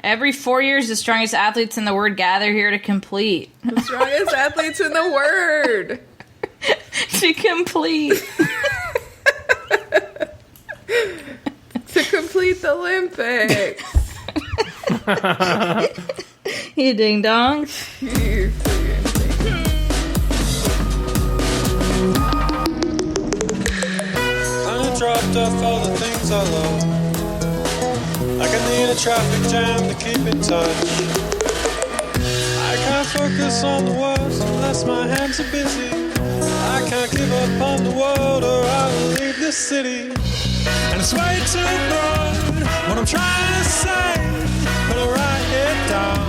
Every 4 years, the strongest athletes in the world gather here to complete. The strongest athletes in the world. To complete. To complete the Olympics. You ding dong. You I dropped off all the things I love. Like I need a traffic jam to keep in touch. I can't focus on the words unless my hands are busy. I can't give up on the world or I will leave this city. And it's way too broad what I'm trying to say, but I write it down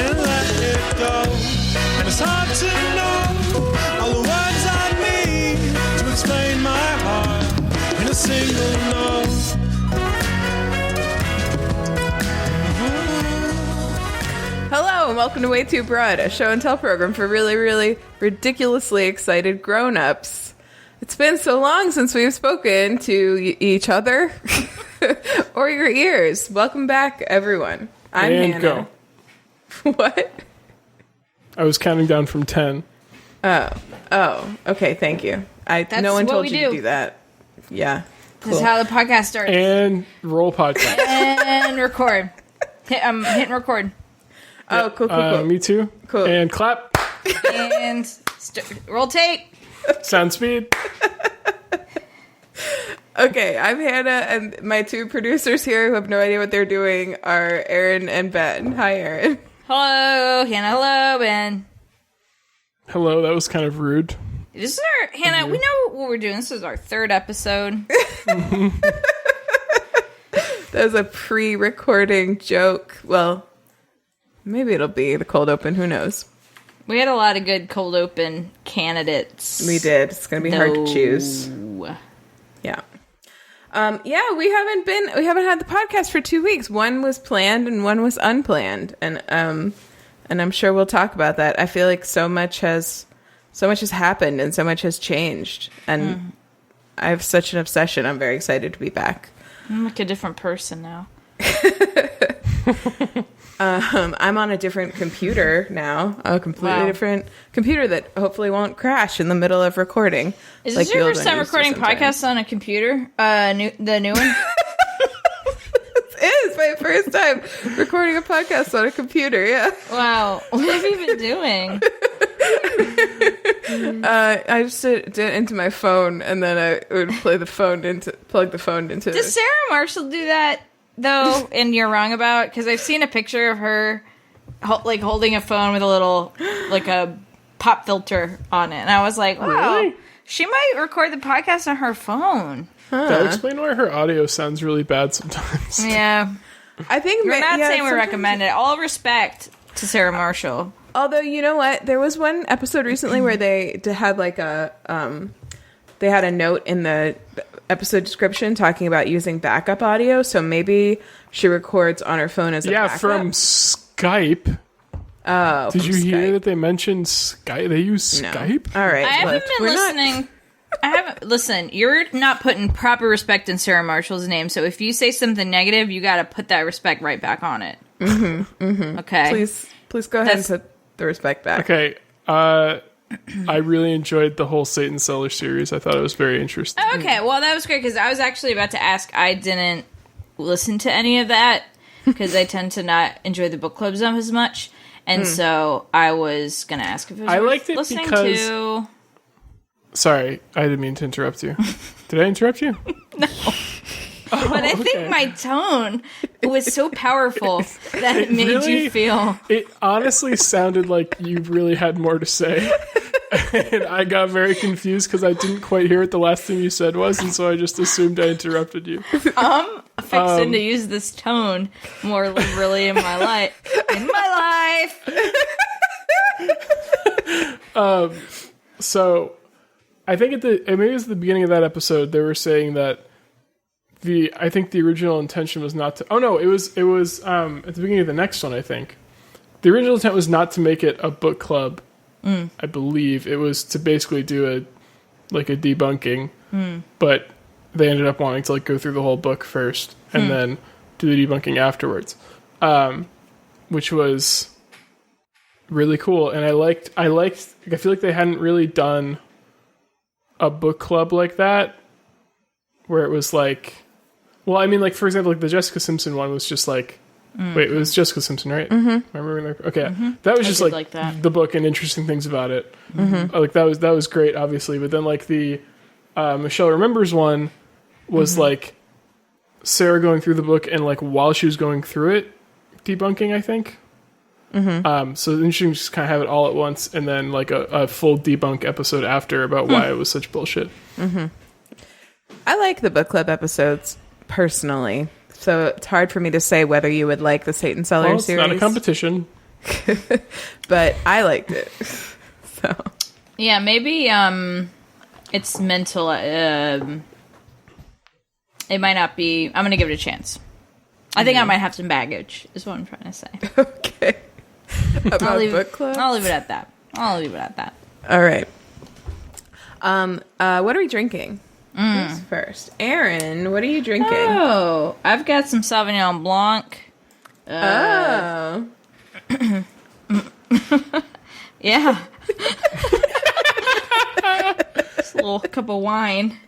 and let it go. And it's hard to know all the words I need to explain my heart in a single note. Hello and welcome to WayTooBroad, a show and tell program for really, really ridiculously excited grown-ups. It's been so long since we've spoken to each other or your ears. Welcome back, everyone. I'm Hannah. Go. What? I was counting down from 10. Oh, okay, thank you. No one told you to do that. Yeah. Cool. This is how the podcast starts. And roll podcast. And record. Hitting record. Oh, cool. Me too. Cool. And clap. And roll tape. Sound speed. Okay, I'm Hannah, and my two producers here who have no idea what they're doing are Erin and Ben. Hi, Erin. Hello, Hannah. Hello, Ben. Hello, that was kind of rude. This is our Hannah. We know what we're doing. This is our third episode. That was a pre-recording joke. Well, maybe it'll be the cold open. Who knows? We had a lot of good cold open candidates. We did. It's going to be hard to choose. Yeah. We haven't had the podcast for 2 weeks. One was planned and one was unplanned. And I'm sure we'll talk about that. I feel like so much has happened and so much has changed. And I have such an obsession. I'm very excited to be back. I'm like a different person now. I'm on a different computer now, a completely different computer that hopefully won't crash in the middle of recording. Is this your first time recording podcasts on a computer? The new one? It is my first time recording a podcast on a computer, yeah. Wow. What have you been doing? I just did it into my phone, and then I would plug the phone into. Does Sarah Marshall do that? Though, and you're wrong about, because I've seen a picture of her holding a phone with a little a pop filter on it, and I was like, wow, really? She might record the podcast on her phone. That would explain why her audio sounds really bad sometimes. Yeah. I think we're not saying we recommend it. All respect to Sarah Marshall. Although, you know what? There was one episode recently where they had they had a note in the episode description talking about using backup audio, so maybe she records on her phone as a backup. From Skype. Oh, did you hear that they mentioned Skype? They use Skype? All right. I haven't been listening. Listen, you're not putting proper respect in Sarah Marshall's name, so if you say something negative, you got to put that respect right back on it. Okay. Please go ahead and put the respect back. Okay. I really enjoyed the whole Satan Seller series. I thought it was very interesting. Okay, well, that was great, because I was actually about to ask. I didn't listen to any of that, because I tend to not enjoy the book clubs as much, and so I was going to ask if it was worth listening to. Sorry, I didn't mean to interrupt you. Did I interrupt you? No. But I think my tone was so powerful that it made you feel... It honestly sounded like you really had more to say. And I got very confused because I didn't quite hear what the last thing you said was, and so I just assumed I interrupted you. I'm fixing to use this tone more liberally in my life. So, I think maybe it was the beginning of that episode, they were saying that I think the original intention was not to... Oh, no, it was at the beginning of the next one, I think. The original intent was not to make it a book club, I believe. It was to basically do a debunking, but they ended up wanting to go through the whole book first and then do the debunking afterwards. which was really cool. And I feel like they hadn't really done a book club like that, where it was like, well, I mean, like, for example, like the Jessica Simpson one was just like, wait, it was Jessica Simpson, right? Mm-hmm. I remember. Okay, that was just like the book and interesting things about it. Mm-hmm. Like that was great, obviously. But then like the Michelle Remembers one was like Sarah going through the book and like while she was going through it, debunking, I think. Mm-hmm. So it's interesting to just kind of have it all at once and then like a full debunk episode after about why it was such bullshit. Mm-hmm. I like the book club episodes personally. So it's hard for me to say whether you would like the Satan Seller series. It's not a competition. But I liked it. So yeah, maybe it's mental. It might not be. I'm going to give it a chance. I think I might have some baggage, is what I'm trying to say. Okay. About book club? I'll leave it at that. All right. What are we drinking? Who's first? Erin, what are you drinking? Oh, I've got some Sauvignon Blanc. Oh. Yeah. Just a little cup of wine.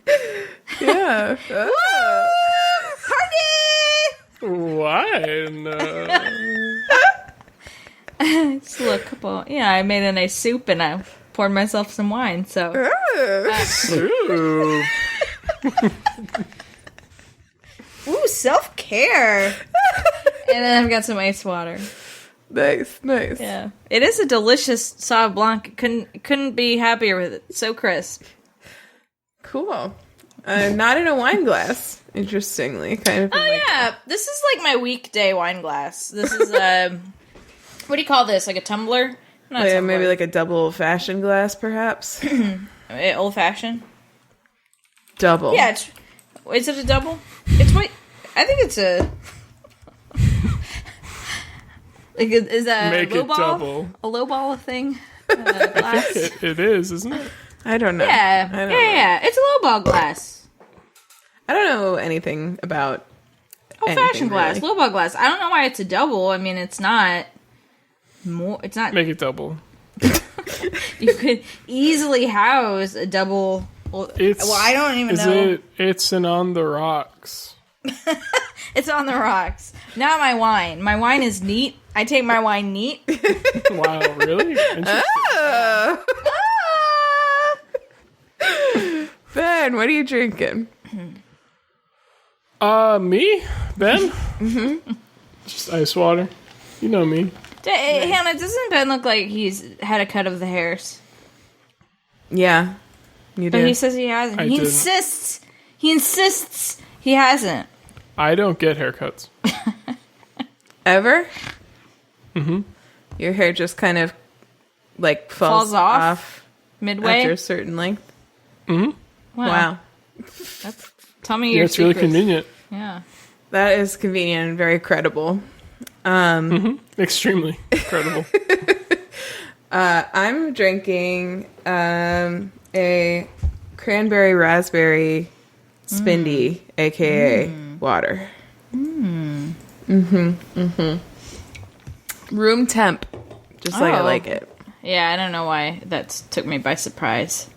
Yeah. Oh. Party! Wine. Just a little cup of, I made a nice soup and I poured myself some wine, so. Ooh. Ooh, self-care. And then I've got some ice water. Nice. Yeah. It is a delicious Sauv Blanc. Couldn't be happier with it. So crisp. Cool. Not in a wine glass, interestingly. Kind of. Yeah. This is like my weekday wine glass. This is, what do you call this? Like a tumbler? Not a tumbler. Maybe like a double old-fashioned glass, perhaps? Old-fashioned? Double. Yeah. Is it a double? It's what... I think it's a... Like, is that Make low it ball? double. A low ball thing? Glass? It is, isn't it? I don't know. Yeah. I don't know. It's a low ball glass. I don't know anything about Old-fashioned glass. Really. Low ball glass. I don't know why it's a double. I mean, it's not... It's not... Make it double. You could easily house a double... I don't even know. It's an On the Rocks. It's on the rocks. Not my wine. My wine is neat. I take my wine neat. Wow, really? Ben, what are you drinking? Me? Ben? Mm-hmm. Just ice water. You know me. Hannah, doesn't Ben look like he's had a cut of the hairs? Yeah, you do. But he says he hasn't. He insists he hasn't. I don't get haircuts. Ever? Mm-hmm. Your hair just kind of like falls off midway after a certain length. Mm-hmm. Wow. Tell me your it's really convenient. Yeah. That is convenient and very credible. Extremely credible. I'm drinking a cranberry raspberry spindy, aka water. Room temp, just like I like it. Yeah, I don't know why that took me by surprise.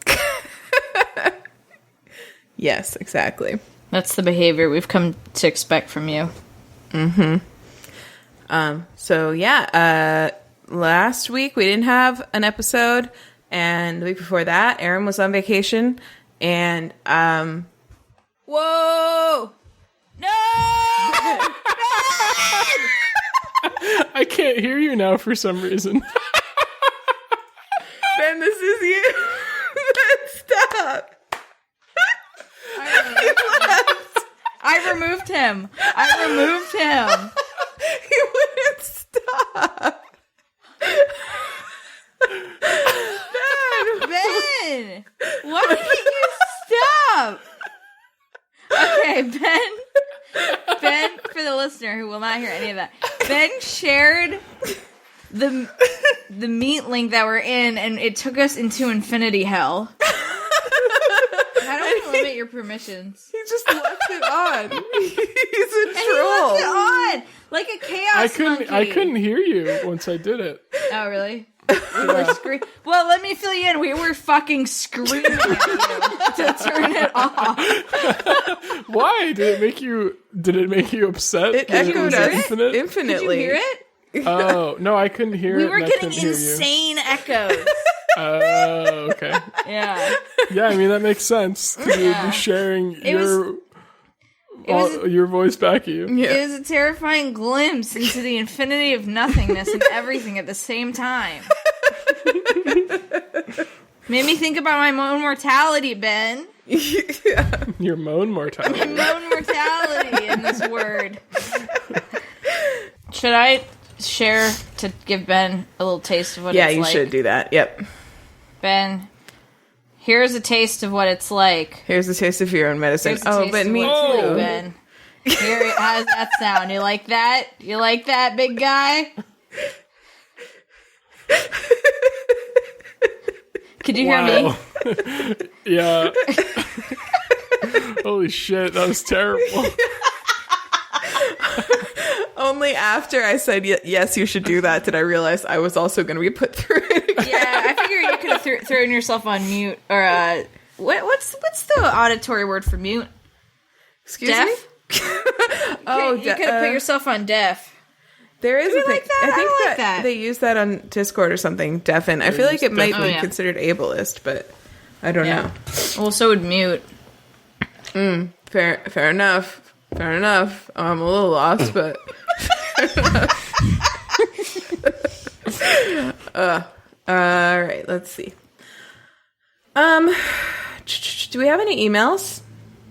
Yes, exactly. That's the behavior we've come to expect from you. So yeah, last week we didn't have an episode, and the week before that, Erin was on vacation, and whoa! No! I can't hear you now for some reason. Ben, this is you. Stop. I removed him. He wouldn't stop. Ben! Why did you stop? Okay, Ben, for the listener who will not hear any of that, Ben shared the meat link that we're in, and it took us into infinity hell. How do we limit your permissions. He just left it on. He's a And troll. he left it on like a chaos monkey. I couldn't hear you once I did it. Oh, really? We were screaming. Well, let me fill you in. We were fucking screaming at you to turn it off. Why did it make you? Did it make you upset? It that echoed was us infinite? infinitely. Did you hear it? Oh no, I couldn't hear it. We were and I getting couldn't hear you. insane echoes. Oh, okay. Yeah. Yeah, I mean that makes sense. 'Cause you would be sharing your voice back at you. Yeah. It was a terrifying glimpse into the infinity of nothingness and everything at the same time. Made me think about my own mortality, Ben. Yeah. Your moan mortality. My own mortality in this word. Should I share to give Ben a little taste of what Yeah, it's you like? should do that. Yep. Ben, here's a taste of what it's like. Here's a taste of your own medicine. Here's a Oh, taste but of me what it's like, too. Ben. Here, how does that sound? You like that? You like that, big guy? Could you hear me? Yeah. Holy shit, that was terrible. Only after I said yes, you should do that did I realize I was also going to be put through it again. Yeah, I figured you could have thrown yourself on mute or what's the auditory word for mute? Excuse Deaf? me? Oh, You could have put yourself on deaf. there is a thing. like that? I I think don't like that that. they use that on Discord or something. Deafen. I feel like it might Oh, be yeah. considered ableist, but I don't know. Well, so would mute. Fair enough. Fair enough. I'm a little lost, but all right, let's see. Do we have any emails?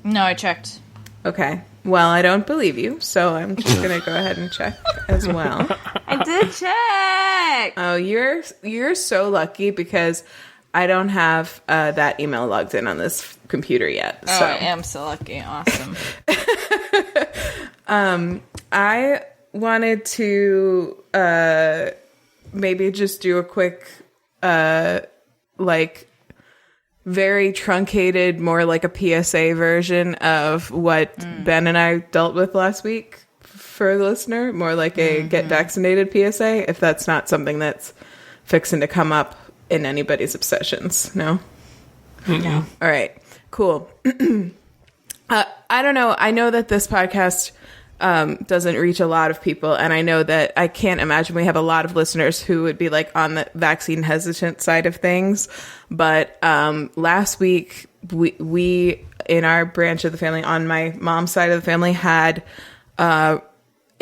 No, I checked. Okay. Well, I don't believe you, so I'm just going to go ahead and check as well. I did check. Oh, you're so lucky because I don't have that email logged in on this computer yet. Oh, So I am so lucky. Awesome. I wanted to maybe just do a quick, very truncated, more like a PSA version of what Ben and I dealt with last week for the listener. More like a get vaccinated PSA, if that's not something that's fixing to come up in anybody's obsessions. No? No. All right, cool. I don't know. I know that this podcast doesn't reach a lot of people, and I know that I can't imagine we have a lot of listeners who would be like on the vaccine hesitant side of things. But last week, we in our branch of the family, on my mom's side of the family, had I'm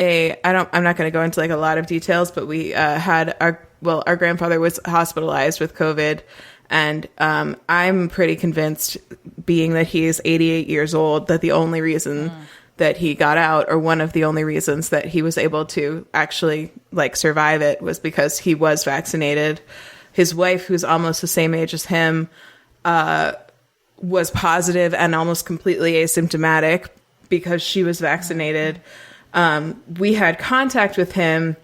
not going to go into like a lot of details, but we had our grandfather was hospitalized with COVID. And I'm pretty convinced, being that he is 88 years old, that the only reason that he got out, or one of the only reasons that he was able to actually like survive it, was because he was vaccinated. His wife, who's almost the same age as him, was positive and almost completely asymptomatic because she was vaccinated. We had contact with him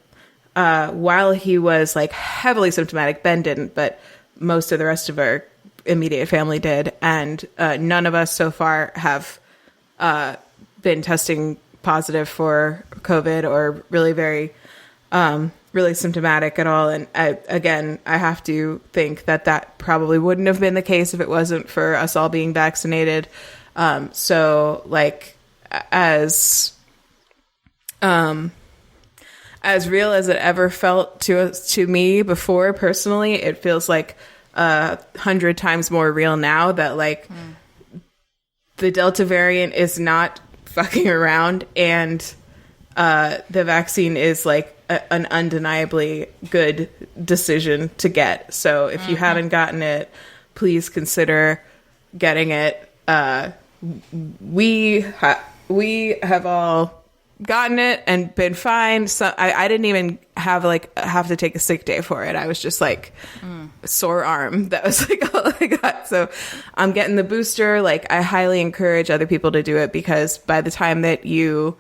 while he was like heavily symptomatic. Ben didn't, but most of the rest of our immediate family did. And none of us so far have been testing positive for COVID or really really symptomatic at all. And I have to think that probably wouldn't have been the case if it wasn't for us all being vaccinated. So like as real as it ever felt to me before personally, it feels like 100 times more real now that like the Delta variant is not fucking around, and the vaccine is like an undeniably good decision to get. So if you haven't gotten it, please consider getting it. We have all gotten it and been fine. So I didn't even have to take a sick day for it. I was just like sore arm. That was like all I got. So I'm getting the booster. Like I highly encourage other people to do it, because by the time that you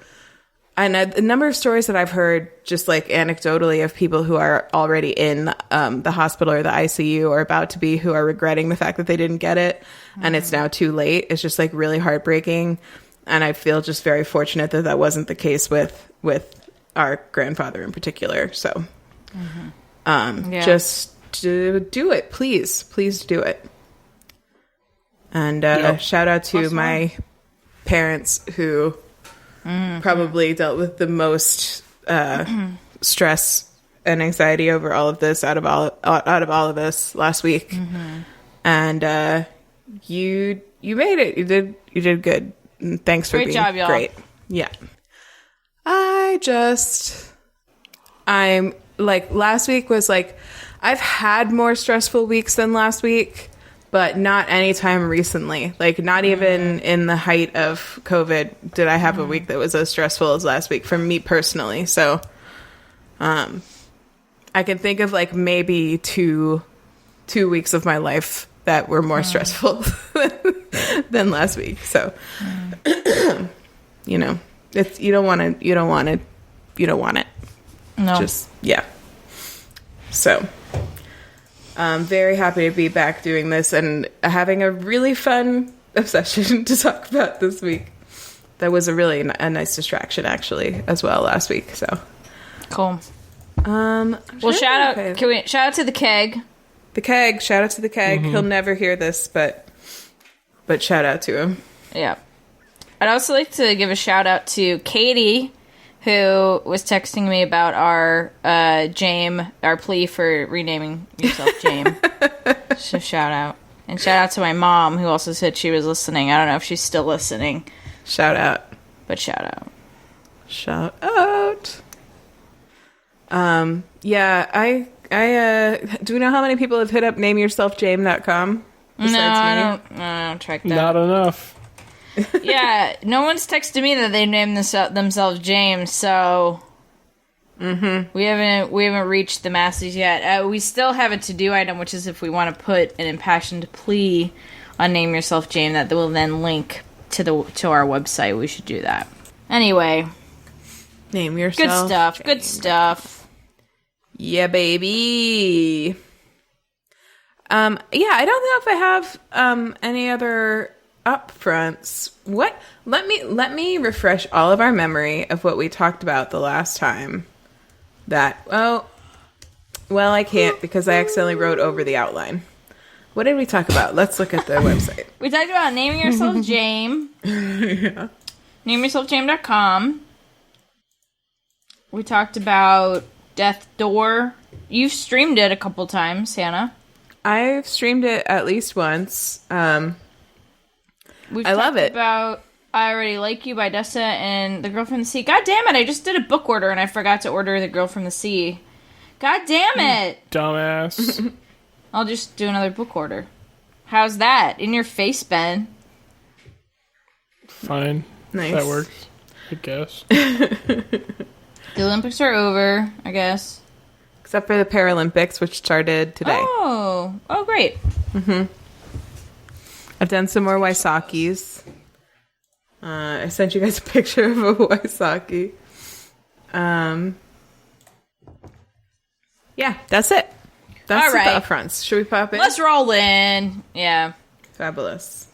And a number of stories that I've heard, just like anecdotally, of people who are already in the hospital or the ICU or about to be, who are regretting the fact that they didn't get it, and it's now too late. It's just like really heartbreaking, and I feel just very fortunate that that wasn't the case with our grandfather in particular. So, just do it, please do it. And shout out to my parents who probably dealt with the most stress and anxiety over all of this out of all of us last week. And you made it. You did good. And thanks for being job, y'all. great. Yeah. I'm like, last week was like, I've had more stressful weeks than last week, but not anytime recently. Like, not even in the height of COVID did I have a week that was as stressful as last week for me personally. So, I can think of like maybe two weeks of my life that were more stressful than last week. So, you know, it's, you don't want it. No. Just, yeah. So, I'm very happy to be back doing this and having a really fun obsession to talk about this week. That was a really a nice distraction, actually, as well last week. So cool. Well, shout out to the keg. The keg. Shout out to the keg. He'll never hear this, but shout out to him. Yeah. I'd also like to give a shout out to Katie, who was texting me about our our plea for renaming yourself Jame. So shout out. And shout out to my mom, who also said she was listening. I don't know if she's still listening. Shout out. But shout out. Shout out. Yeah, I do we know how many people have hit up nameyourselfjame.com? No, I don't track that. Not enough. Yeah, no one's texted me that they named themselves James, so we haven't reached the masses yet. We still have a to-do item, which is if we want to put an impassioned plea on Name Yourself James, that will then link to our website. We should do that. Anyway, name yourself. Good stuff. James. Good stuff. Yeah, baby. Yeah, I don't know if I have any other upfronts. What? Let me refresh all of our memory of what we talked about the last time. Well, I can't because I accidentally wrote over the outline. What did we talk about? Let's look at the website. We talked about naming yourself Jame. Yeah. Nameyourselfjame.com. We talked about Death Door. You've streamed it a couple times, Hannah. I've streamed it at least once. I love it. About I Already Like You by Dessa and The Girl from the Sea. God damn it, I just did a book order and I forgot to order The Girl from the Sea. God damn it! Dumbass. I'll just do another book order. How's that? In your face, Ben. Fine. Nice. That works, I guess. The Olympics are over, I guess. Except for the Paralympics, which started today. Oh, great. I've done some more Waisakis. I sent you guys a picture of a Waisaki. Yeah, that's it. That's all right. The upfronts. Should we pop in? Let's roll in. Yeah. Fabulous.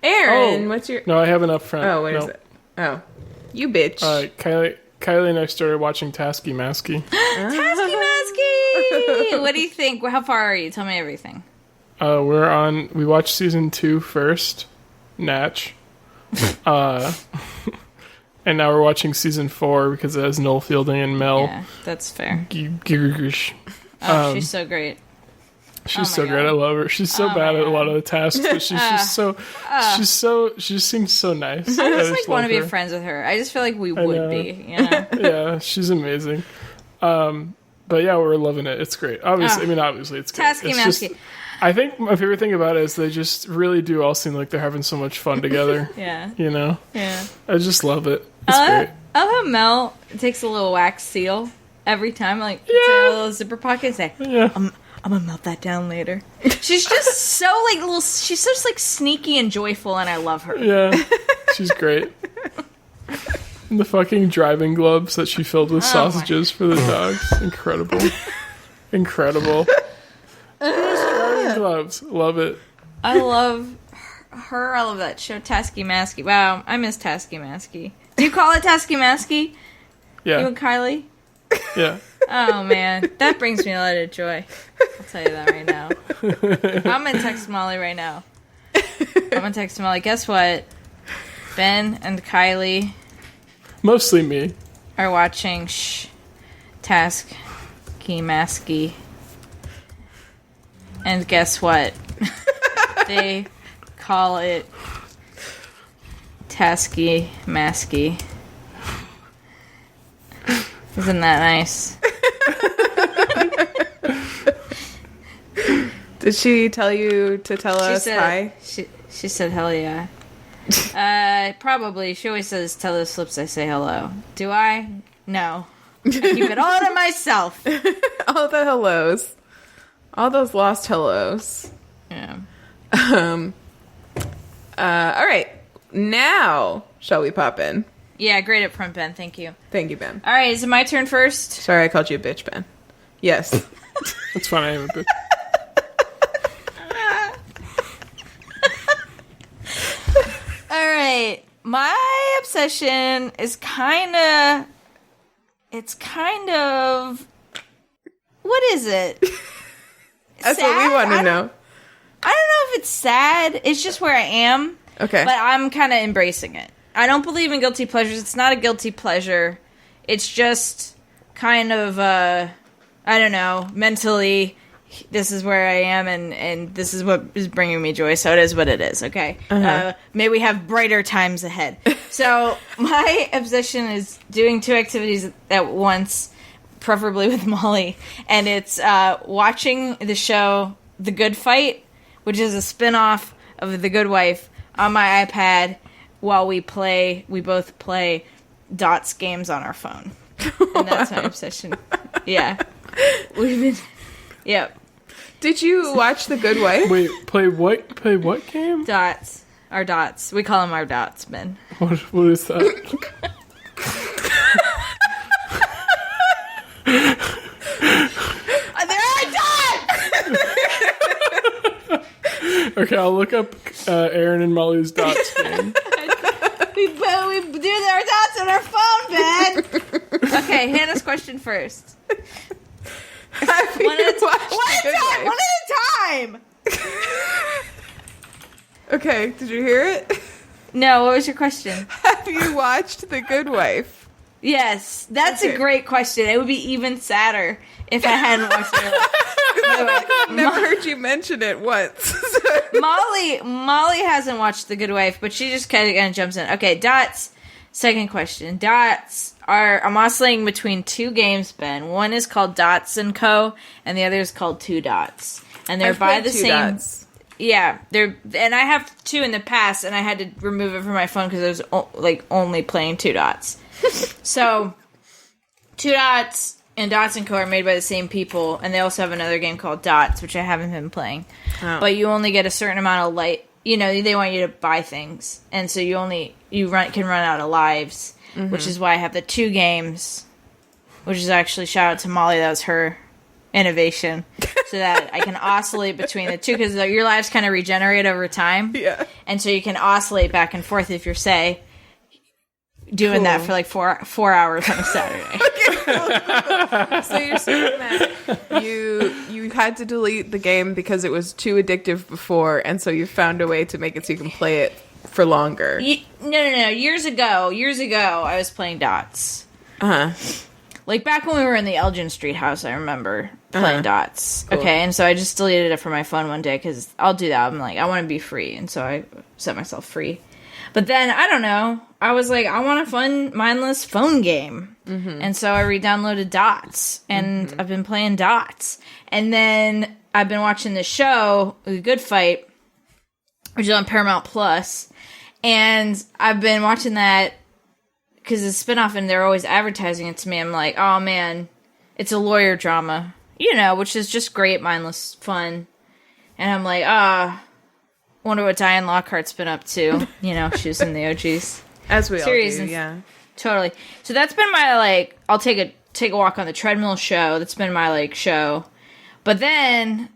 Erin, what's your... No, I have an upfront. Oh, what is it? Oh, you bitch. Kylie and I started watching Tasky Masky. Tasky Masky! What do you think? How far are you? Tell me everything. We watched season 2 first, Natch. And now we're watching season 4 because it has Noel Fielding and Mel. Yeah, that's fair. She's She's so great. so great. I love her. She's so bad at a lot of the tasks, but she's just she just seems so nice. I just want to be friends with her. I just feel like we would be, you know? Yeah, she's amazing. But yeah, we're loving it. It's great. Obviously it's great. Tasky Masky. I think my favorite thing about it is they just really do all seem like they're having so much fun together. Yeah. You know? Yeah. I just love it. It's great. I love how Mel takes a little wax seal every time, like, puts it in a little zipper pocket and say, I'm gonna melt that down later. She's just so, like, she's just, like, sneaky and joyful, and I love her. Yeah. She's great. And the fucking driving gloves that she filled with sausages for the dogs. Incredible. Incredible. Driving gloves. Love it. I love her. I love that show, Tasky Masky. Wow, I miss Tasky Masky. Do you call it Tasky Masky? Yeah. You and Kylie? Yeah. Oh, man. That brings me a lot of joy. I'll tell you that right now. I'm going to text Molly right now. I'm going to text Molly. Guess what? Ben and Kylie... Mostly me. ...are watching Tasky Masky. And guess what? They call it Tasky Masky. Isn't that nice? Did she tell you to tell us hi? She said hell yeah. Probably. She always says, tell those flips I say hello. Do I? No. I keep it all to myself. All the hellos. All those lost hellos. Yeah. All right. Now, shall we pop in? Yeah, great up front, Ben. Thank you. Thank you, Ben. All right, is it my turn first? Sorry I called you a bitch, Ben. Yes. That's fine. I am a bitch. All right. My obsession is kind of... It's kind of... What is it? That's sad? what we want to know. I don't know if it's sad. It's just where I am. Okay. But I'm kind of embracing it. I don't believe in guilty pleasures. It's not a guilty pleasure. It's just kind of, I don't know, mentally, this is where I am, and this is what is bringing me joy, so it is what it is, okay? May we have brighter times ahead. So, my obsession is doing 2 activities at once, preferably with Molly, and it's watching the show The Good Fight, which is a spin-off of The Good Wife, on my iPad, while we both play dots games on our phone. And that's my obsession. Yeah. Yep. Did you watch The Good Wife? Wait, play what game? Dots. Our dots. We call them our dots, Ben. What is that? Okay, I'll look up Erin and Molly's dots game. we do our dots on our phone, Ben. Okay, Hannah's question first. One at a time. Okay, did you hear it? No, what was your question? Have you watched The Good Wife? Yes, that's a great question. It would be even sadder if I hadn't watched it. I've never heard you mention it once. Molly hasn't watched The Good Wife, but she just kind of jumps in. Okay, dots. Second question. Dots are... I'm oscillating between 2 games, Ben. One is called Dots & Co., and the other is called 2 Dots. And they're by the same... Dots. Yeah, and I have 2 in the past, and I had to remove it from my phone because I was only playing 2 Dots. So, 2 Dots and Dots & Co. are made by the same people, and they also have another game called Dots, which I haven't been playing. Oh. But you only get a certain amount of light. You know, they want you to buy things, and so can run out of lives, which is why I have the 2 games, which is actually, shout out to Molly, that was her innovation, so that I can oscillate between the 2, because your lives kind of regenerate over time. Yeah. And so you can oscillate back and forth if you're, say, doing that for like 4 hours on a Saturday. Cool. So you're saying that you had to delete the game because it was too addictive before, and so you found a way to make it so you can play it for longer. No. Years ago, I was playing Dots. Like back when we were in the Elgin Street house, I remember playing Dots. Cool. Okay, and so I just deleted it from my phone one day because I'll do that. I'm like, I want to be free, and so I set myself free. But then, I don't know, I was like, I want a fun, mindless phone game. And so I re-downloaded Dots, and I've been playing Dots. And then I've been watching the show, The Good Fight, which is on Paramount Plus. And I've been watching that because it's a spinoff, and they're always advertising it to me. I'm like, oh man, it's a lawyer drama, which is just great, mindless fun. And I'm like, wonder what Diane Lockhart's been up to. She was in the OGs. As we series all do, yeah. Totally. So that's been my, like, I'll take a walk on the treadmill show. That's been my, like, show. But then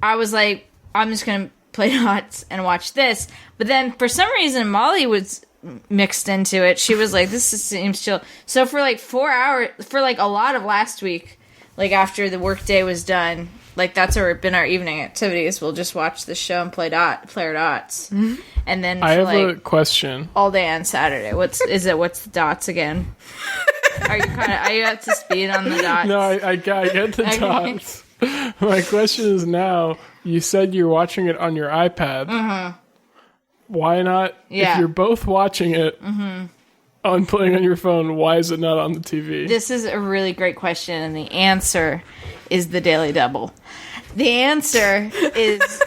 I was like, I'm just going to play dots and watch this. But then for some reason, Molly was mixed into it. She was like, this seems chill. So for like 4 hours, for like a lot of last week, like after the work day was done, like that's been our evening activities. We'll just watch the show and play our dots. Mm-hmm. And then I have a question. All day on Saturday. What's the dots again? Are you up to speed on the dots? No, I get the dots. My question is now, you said you're watching it on your iPad. Mm-hmm. Why not? Yeah. If you're both watching it on playing on your phone, why is it not on the TV? This is a really great question, and the answer is the Daily Double. The answer is...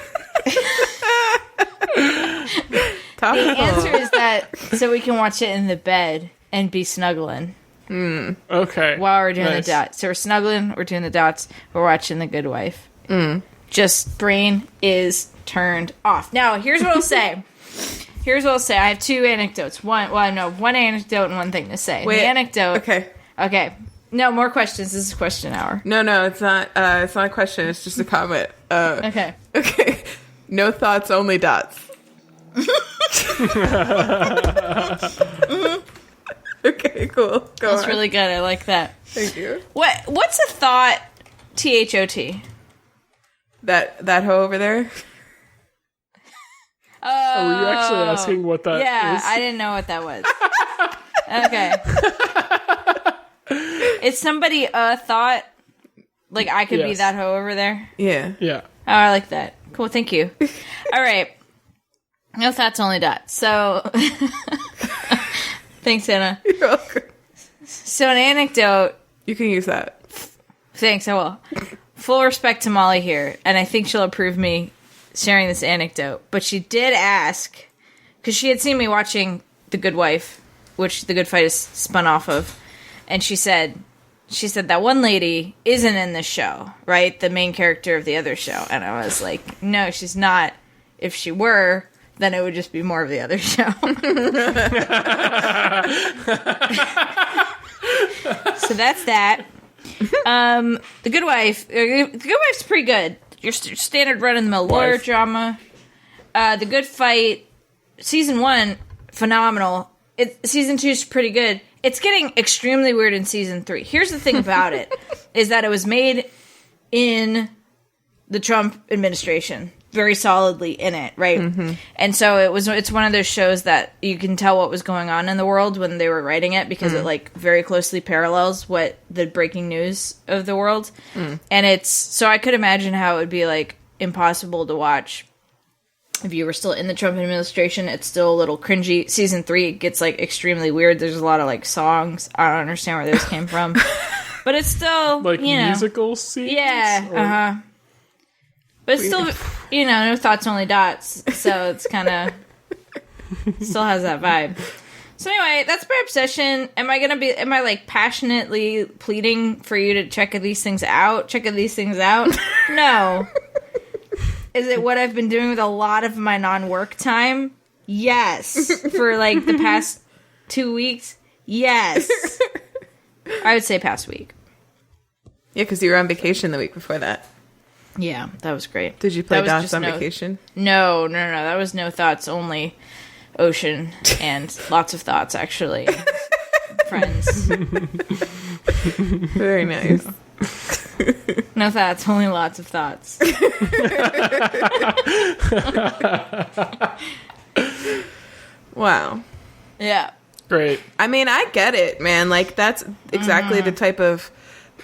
The answer is that so we can watch it in the bed and be snuggling. Okay. While we're doing the dots. So we're snuggling, we're doing the dots, we're watching The Good Wife. Just brain is turned off. Now, here's what I'll say. I have two anecdotes. One anecdote and one thing to say. Wait, the anecdote. Okay. No, more questions. This is question hour. No, it's not. It's not a question. It's just a comment. Okay. No thoughts, only dots. Okay, cool. Go That's on. really good. I like that. Thank you. What's a thought? THOT. That hoe over there. Oh, were you actually asking what that is? Yeah, I didn't know what that was. Okay. Is somebody thought? Like I could be that hoe over there? Yeah. Yeah. Oh, I like that. Cool, thank you. All right. No thoughts, only dots. So, thanks, Anna. You're welcome. So, an anecdote. You can use that. Thanks, I will. Full respect to Molly here, and I think she'll approve me sharing this anecdote. But she did ask, because she had seen me watching The Good Wife, which The Good Fight is spun off of, and she said that one lady isn't in this show, right? The main character of the other show. And I was like, no, she's not. If she were, then it would just be more of the other show. So that's that. The Good Wife. The Good Wife's pretty good. Your standard run-in-the-mill lawyer drama. The Good Fight, season 1, phenomenal. Season 2 is pretty good. It's getting extremely weird in season 3. Here's the thing about it, is that it was made in the Trump administration, very solidly in it, right? Mm-hmm. And so it's one of those shows that you can tell what was going on in the world when they were writing it, because it like very closely parallels what the breaking news of the world. And so I could imagine how it would be like impossible to watch if you were still in the Trump administration. It's still a little cringy. Season 3 gets like extremely weird. There's a lot of like songs. I don't understand where those came from, but it's still like musical scenes. Yeah, But it's still, no thoughts, only dots. So it's kind of still has that vibe. So anyway, that's my obsession. Am I like passionately pleading for you to check these things out? No. Is it what I've been doing with a lot of my non-work time? Yes. For like the past 2 weeks? Yes. I would say past week. Yeah, because you were on vacation the week before that. Yeah, that was great. Did you play dots on vacation? No. That was no thoughts, only ocean and lots of thoughts, actually. Friends. Very nice. No thoughts, only lots of thoughts. Wow. Yeah. Great. I mean, I get it, man. Like that's exactly the type of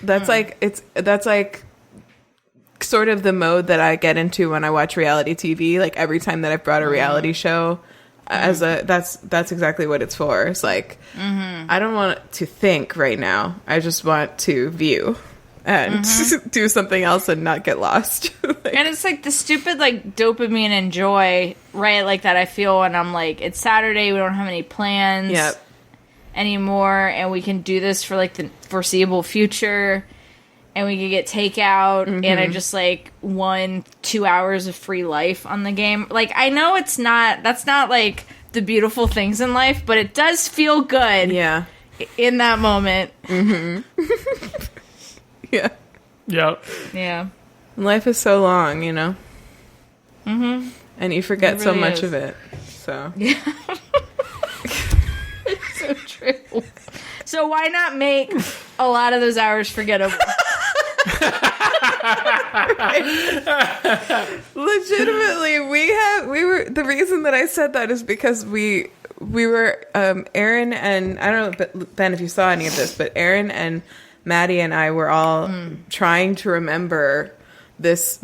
that's like sort of the mode that I get into when I watch reality TV. Like every time that I've brought a reality show that's exactly what it's for. It's like I don't want to think right now. I just want to view and do something else and not get lost. And it's like the stupid like dopamine and joy, right? Like that I feel when I'm like, it's Saturday, we don't have any plans anymore, and we can do this for like the foreseeable future, and we can get takeout, and I just like won 2 hours of free life on the game. Like I know that's not like the beautiful things in life, but it does feel good. Yeah. in that moment. Yeah. Yep. Yeah. Life is so long, you know? Mm-hmm. And you forget It so really much is. of it. So. Yeah. It's so true. So why not make a lot of those hours forgettable? Legitimately, the reason that I said that is because we were Erin and I don't know, Ben, if you saw any of this, but Erin and Maddie and I were all trying to remember this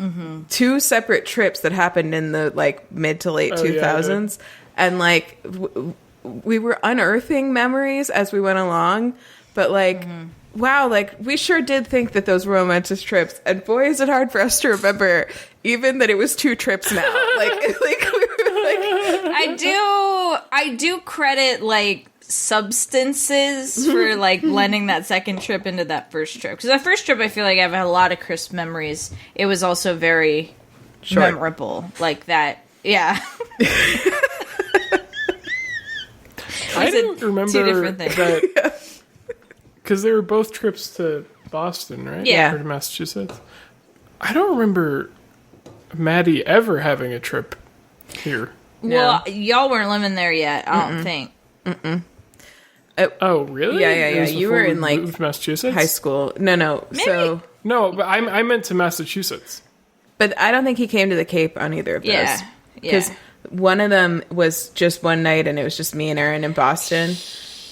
two separate trips that happened in the like mid to late 2000s, and like we were unearthing memories as we went along, but like. Wow, like, we sure did think that those were momentous trips, and boy, is it hard for us to remember, even that it was 2 trips now. Like we were like... I do credit, like, substances for, like, blending that second trip into that first trip. Because that first trip, I feel like I've had a lot of crisp memories. It was also very memorable. Like, that, yeah. I didn't remember 2 different things. that... Because they were both trips to Boston, right? Yeah. Or to Massachusetts. I don't remember Maddie ever having a trip here. Well, y'all weren't living there yet, I don't think. Oh, really? Yeah. It was You were before in, we like, moved to Massachusetts? high school. No. Maybe. So... No, but I meant to Massachusetts. But I don't think he came to the Cape on either of those. Yeah. Because one of them was just one night, and it was just me and Erin in Boston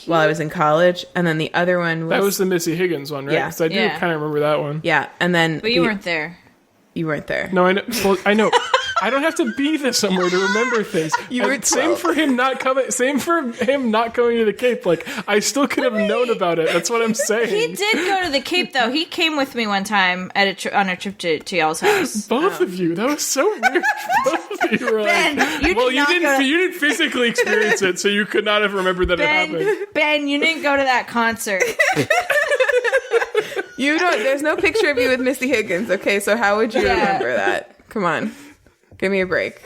while I was in college. And then the other one was... That was the Missy Higgins one, right? Yeah. Because I do kind of remember that one. Yeah, and then... But you weren't there. You weren't there. No, I know. Well, I know. I don't have to be there somewhere to remember things. You were Same 12. for him not coming. Same for him not going to the Cape. Like, I still could have known about it. That's what I'm saying. He did go to the Cape, though. He came with me one time at on a trip to y'all's house. Both of you. That was so weird. Both of you were like, Ben, you well, did not go. you didn't physically experience it, so you could not have remembered that it happened. Ben, you didn't go to that concert. You don't... There's no picture of you with Missy Higgins, okay? So how would you remember that? Come on. Give me a break.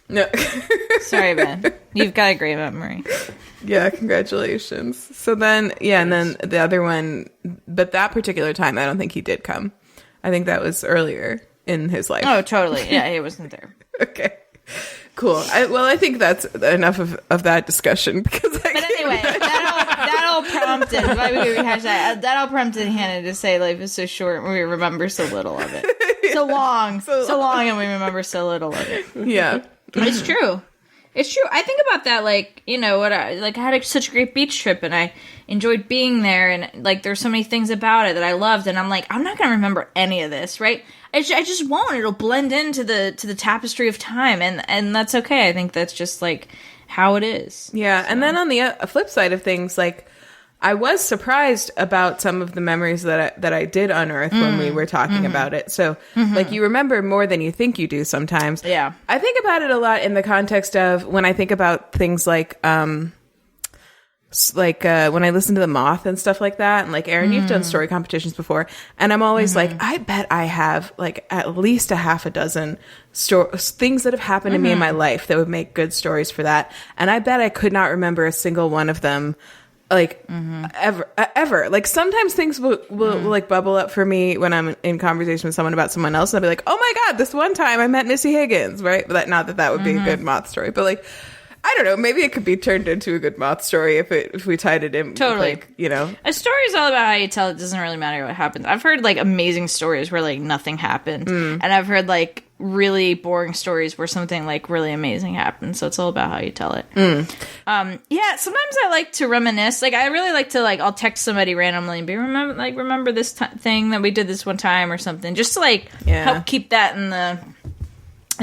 No. Sorry, Ben. You've got a great memory. Yeah, congratulations. So then, and then the other one, but that particular time, I don't think he did come. I think that was earlier in his life. Oh, totally. Yeah, he wasn't there. Okay. Cool. I think that's enough of that discussion because. But anyway, that all prompted. Why we rehash that? That all prompted Hannah to say life is so short and we remember so little of it. So long, and we remember so little of it. Yeah, it's true. It's true. I think about that, like, you know, I had such a great beach trip, and I enjoyed being there, and like, there's so many things about it that I loved, and I'm like, I'm not gonna remember any of this, right? I just won't. It'll blend into the tapestry of time, and that's okay. I think that's just like how it is. Yeah, So. and then on the flip side of things, like, I was surprised about some of the memories that I did unearth when we were talking about it. So, like, you remember more than you think you do sometimes. Yeah. I think about it a lot in the context of when I think about things like when I listen to The Moth and stuff like that. And, like, Erin, you've done story competitions before. And I'm always like, I bet I have, like, at least a half a dozen things that have happened to me in my life that would make good stories for that. And I bet I could not remember a single one of them. Like, ever. Like, sometimes things will like bubble up for me when I'm in conversation with someone about someone else, and I'll be like, oh my God, this one time I met Missy Higgins, right? But not that would be a good Moth story, but, like, I don't know, maybe it could be turned into a good Moth story if we tied it in. Totally. Like, you know. A story is all about how you tell it. Doesn't really matter what happens. I've heard, like, amazing stories where, like, nothing happened. And I've heard, like, really boring stories where something, like, really amazing happened. So it's all about how you tell it. Yeah, sometimes I like to reminisce. Like, I really like to, like, I'll text somebody randomly and be, remember this thing that we did this one time or something. Just to, like, help keep that in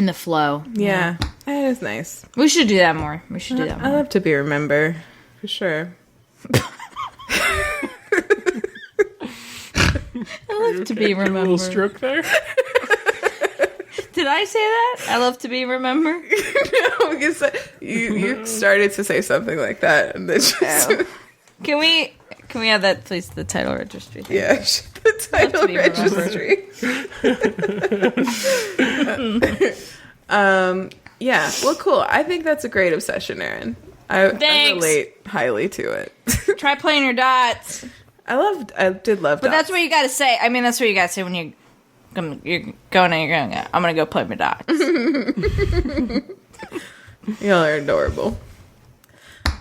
the flow. Yeah. That is nice. We should do that more. I love to be remembered, for sure. I love to be A remembered. little stroke there. Did I say that? I love to be remembered. No, because you started to say something like that, and then just Can we have that, please? The title registry. Thing? yeah, the title registry. Yeah, well, cool. I think that's a great obsession, Erin. I relate highly to it. Try playing your dots. I did love But dots. that's what you gotta say. I mean, that's what you gotta say when you're going I'm gonna go play my dots. Y'all are adorable.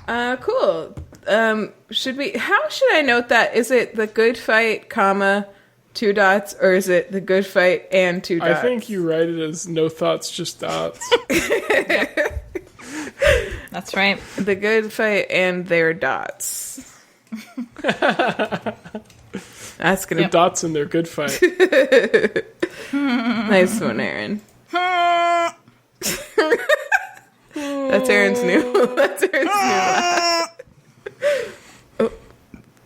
Cool. How should I note that? Is it the good fight, comma, 2 dots, or is it the good fight and 2 dots? I think you write it as no thoughts, just dots. That's right. The good fight and their dots. That's gonna dots in their good fight. Nice one, Erin. That's Erin's new. That's Erin's new.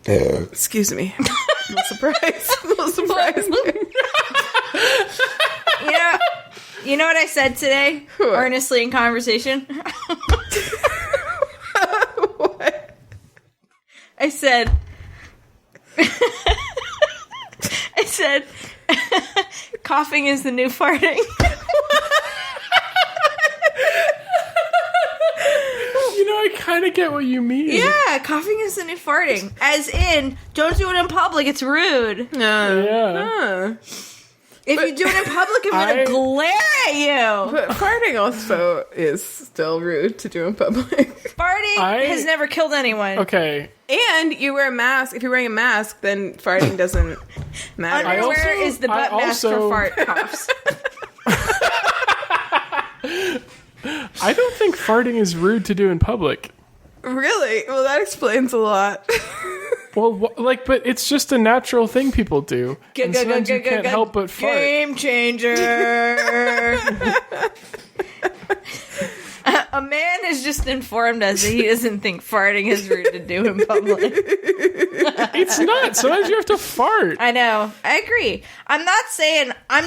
Oh. Excuse me. A little surprise. You know what I said today? What? Earnestly in conversation. What? I said, coughing is the new farting. I kind of get what you mean. Yeah, coughing is the new farting. As in, don't do it in public, it's rude. Yeah. If you do it in public, I'm going to glare at you. But farting also is still rude to do in public. Farting has never killed anyone. Okay. And you wear a mask. If you're wearing a mask, then farting doesn't matter. Underwear is the butt mask for fart coughs. I don't think farting is rude to do in public. Really? Well, that explains a lot. Well, but it's just a natural thing people do. And sometimes you can't help but fart. Game changer. A man has just informed us that he doesn't think farting is rude to do in public. It's not. Sometimes you have to fart. I know. I agree. I'm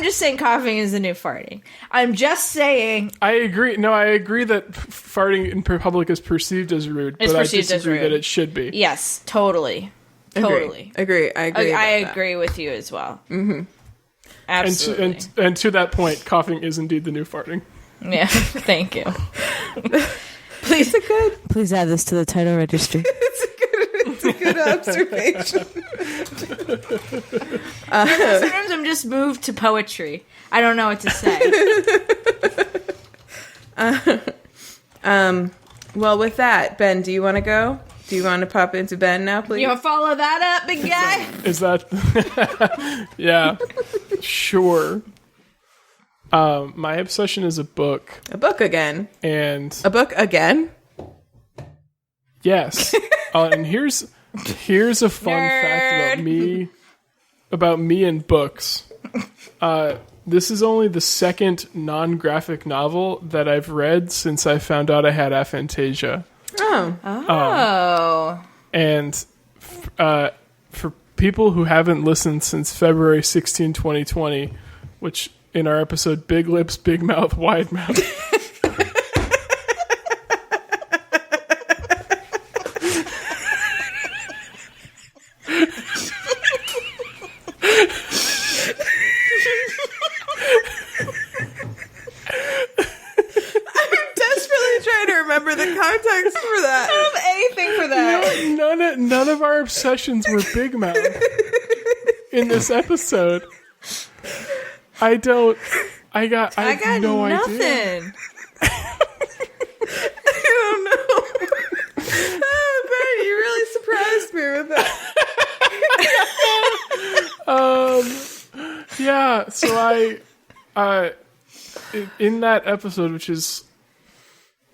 just saying coughing is the new farting. I'm just saying. I agree. No, I agree that farting in public is perceived as rude, but I disagree that it should be. Yes, totally. Totally. Agree. I agree. I agree with you as well. Mm-hmm. Absolutely. And to that point, coughing is indeed the new farting. Yeah, thank you. Please add this to the title registry. It's a good observation. Sometimes I'm just moved to poetry. I don't know what to say. Well, with that, Ben, do you want to go? Do you want to pop into Ben now, please? You want to follow that up, big guy? Is that... Yeah. Sure. My obsession is a book. A book again. And... A book again? Yes. And here's a fun fact about me and books. This is only the second non-graphic novel that I've read since I found out I had aphantasia. And for people who haven't listened since February 16, 2020, which in our episode Big Lips, Big Mouth, Wide Mouth. Context for that. I don't have anything for that. None of our obsessions were Big Mouth in this episode. I got no nothing. idea. I don't know. Oh, Ben, you really surprised me with that. Yeah, so I in that episode, which is,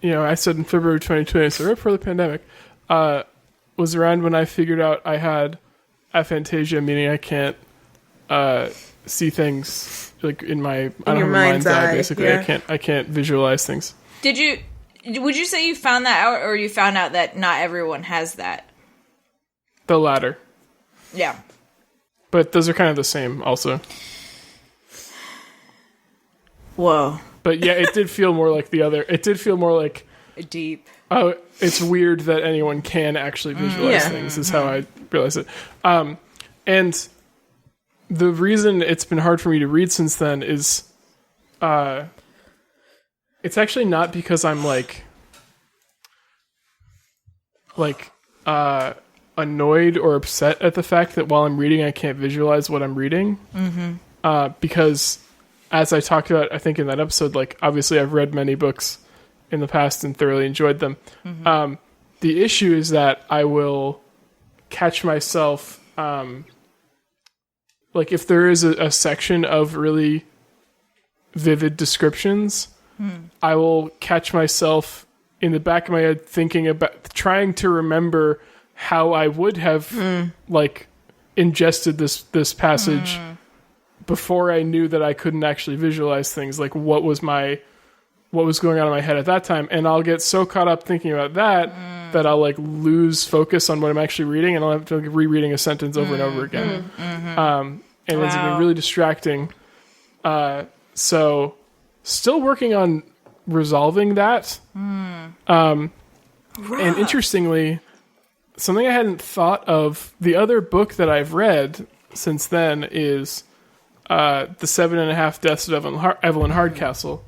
I said in February 2020, so right before the pandemic, was around when I figured out I had aphantasia, meaning I can't see things like in my mind's eye. Basically, yeah. I can't visualize things. Would you say you found that out, or you found out that not everyone has that? The latter. Yeah. But those are kind of the same, also. Whoa. But yeah, it did feel more like the other. It did feel more like deep. Oh, it's weird that anyone can actually visualize things. Is how I realized it. And the reason it's been hard for me to read since then is, it's actually not because I'm like, like annoyed or upset at the fact that while I'm reading, I can't visualize what I'm reading. Because as I talked about, I think in that episode, like obviously I've read many books in the past and thoroughly enjoyed them. The issue is that I will catch myself, like if there is a section of really vivid descriptions, I will catch myself in the back of my head thinking about trying to remember how I would have like ingested this passage before I knew that I couldn't actually visualize things, like what was going on in my head at that time, and I'll get so caught up thinking about that I'll like lose focus on what I'm actually reading, and I'll have to like rereading a sentence over and over again. And it's been really distracting. So still working on resolving that. And interestingly, something I hadn't thought of, the other book that I've read since then is The 7.5 Deaths of Evelyn Hardcastle.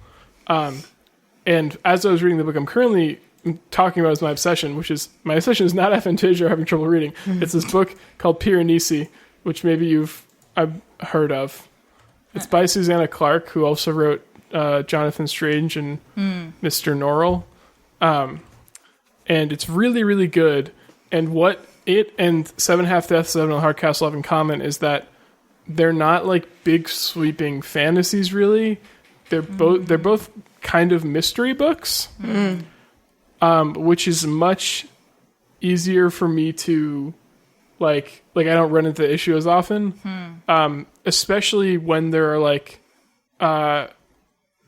And as I was reading the book I'm currently talking about as my obsession, my obsession is not aphantasia or having trouble reading. It's this book called Piranesi, which maybe I've heard of. It's by Susanna Clarke, who also wrote Jonathan Strange and Mr. Norrell. And it's really, really good. And what it and 7.5 Deaths of Evelyn Hardcastle have in common is that they're not like big sweeping fantasies, really. They're both kind of mystery books, which is much easier for me to like I don't run into the issue as often, especially when there are like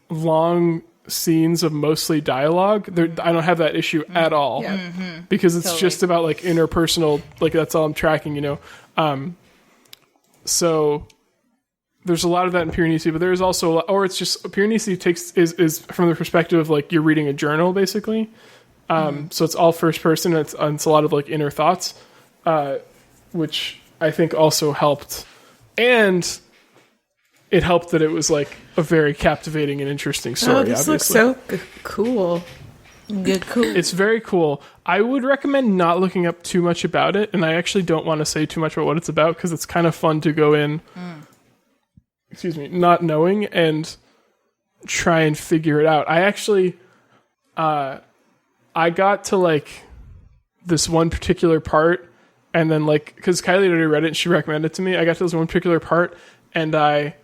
long scenes of mostly dialogue. I don't have that issue at all because it's just about like interpersonal, like that's all I'm tracking, you know. So there's a lot of that in Piranesi, but there's also or it's just Piranesi is from the perspective of like you're reading a journal basically. So it's all first person, and it's a lot of like inner thoughts, which I think also helped. And it helped that it was like a very captivating and interesting story. Oh, this looks so cool. Cool. It's very cool. I would recommend not looking up too much about it, and I actually don't want to say too much about what it's about because it's kind of fun to go in, not knowing and try and figure it out. I actually, I got to like this one particular part, and then like, because Kylie had already read it and she recommended it to me, I got to this one particular part, and I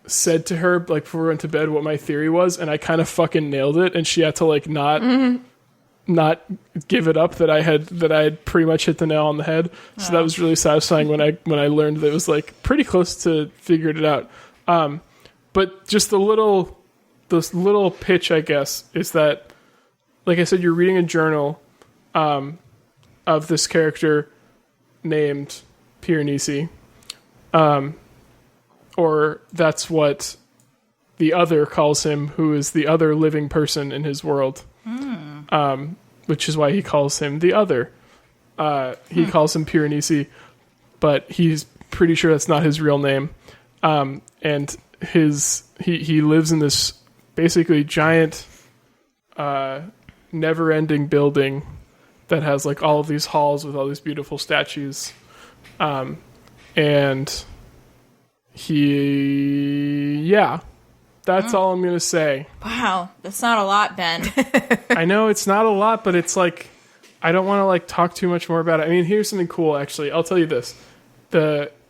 said to her like before we went to bed what my theory was, and I kind of fucking nailed it, and she had to like not give it up that I had pretty much hit the nail on the head. So that was really satisfying when I learned that it was like pretty close to figured it out. But just this little pitch, I guess, is that, like I said, you're reading a journal of this character named Piranesi. Or that's what the other calls him, who is the other living person in his world. Which is why he calls him the other. He calls him Piranesi, but he's pretty sure that's not his real name. And he lives in this basically giant, never-ending building that has like all of these halls with all these beautiful statues. And that's all I'm going to say. Wow, that's not a lot, Ben. I know it's not a lot, but it's like, I don't want to like talk too much more about it. I mean, here's something cool, actually. I'll tell you this.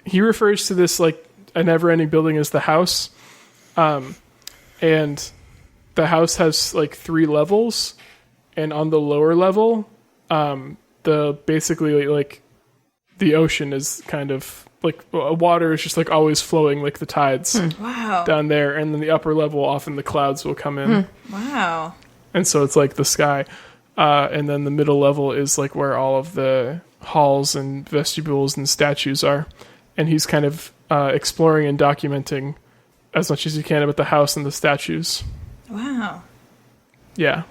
He refers to this like a never-ending building as the house. And the house has like 3 levels. And on the lower level, basically like the ocean is kind of like water is just like always flowing like the tides down there, and then the upper level often the clouds will come in. Wow. And so it's like the sky, and then the middle level is like where all of the halls and vestibules and statues are, and he's kind of exploring and documenting as much as he can about the house and the statues. Wow. Yeah.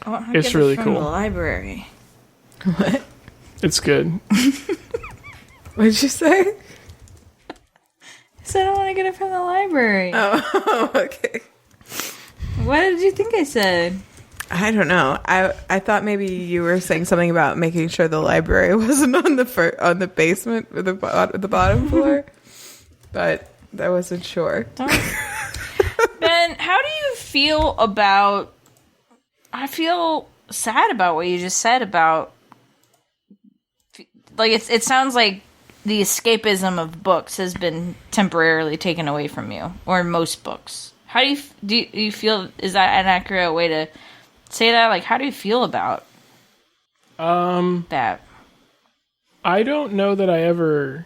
It's really from cool. The library. What? It's good. What did you say? I said I want to get it from the library. Oh, okay. What did you think I said? I don't know. I thought maybe you were saying something about making sure the library wasn't on the basement or the bottom floor, but I wasn't sure. Ben, how do you feel about? I feel sad about what you just said about. Like it sounds like the escapism of books has been temporarily taken away from you, or most books. How do you feel? Is that an accurate way to say that? Like, how do you feel about that? I don't know that I ever.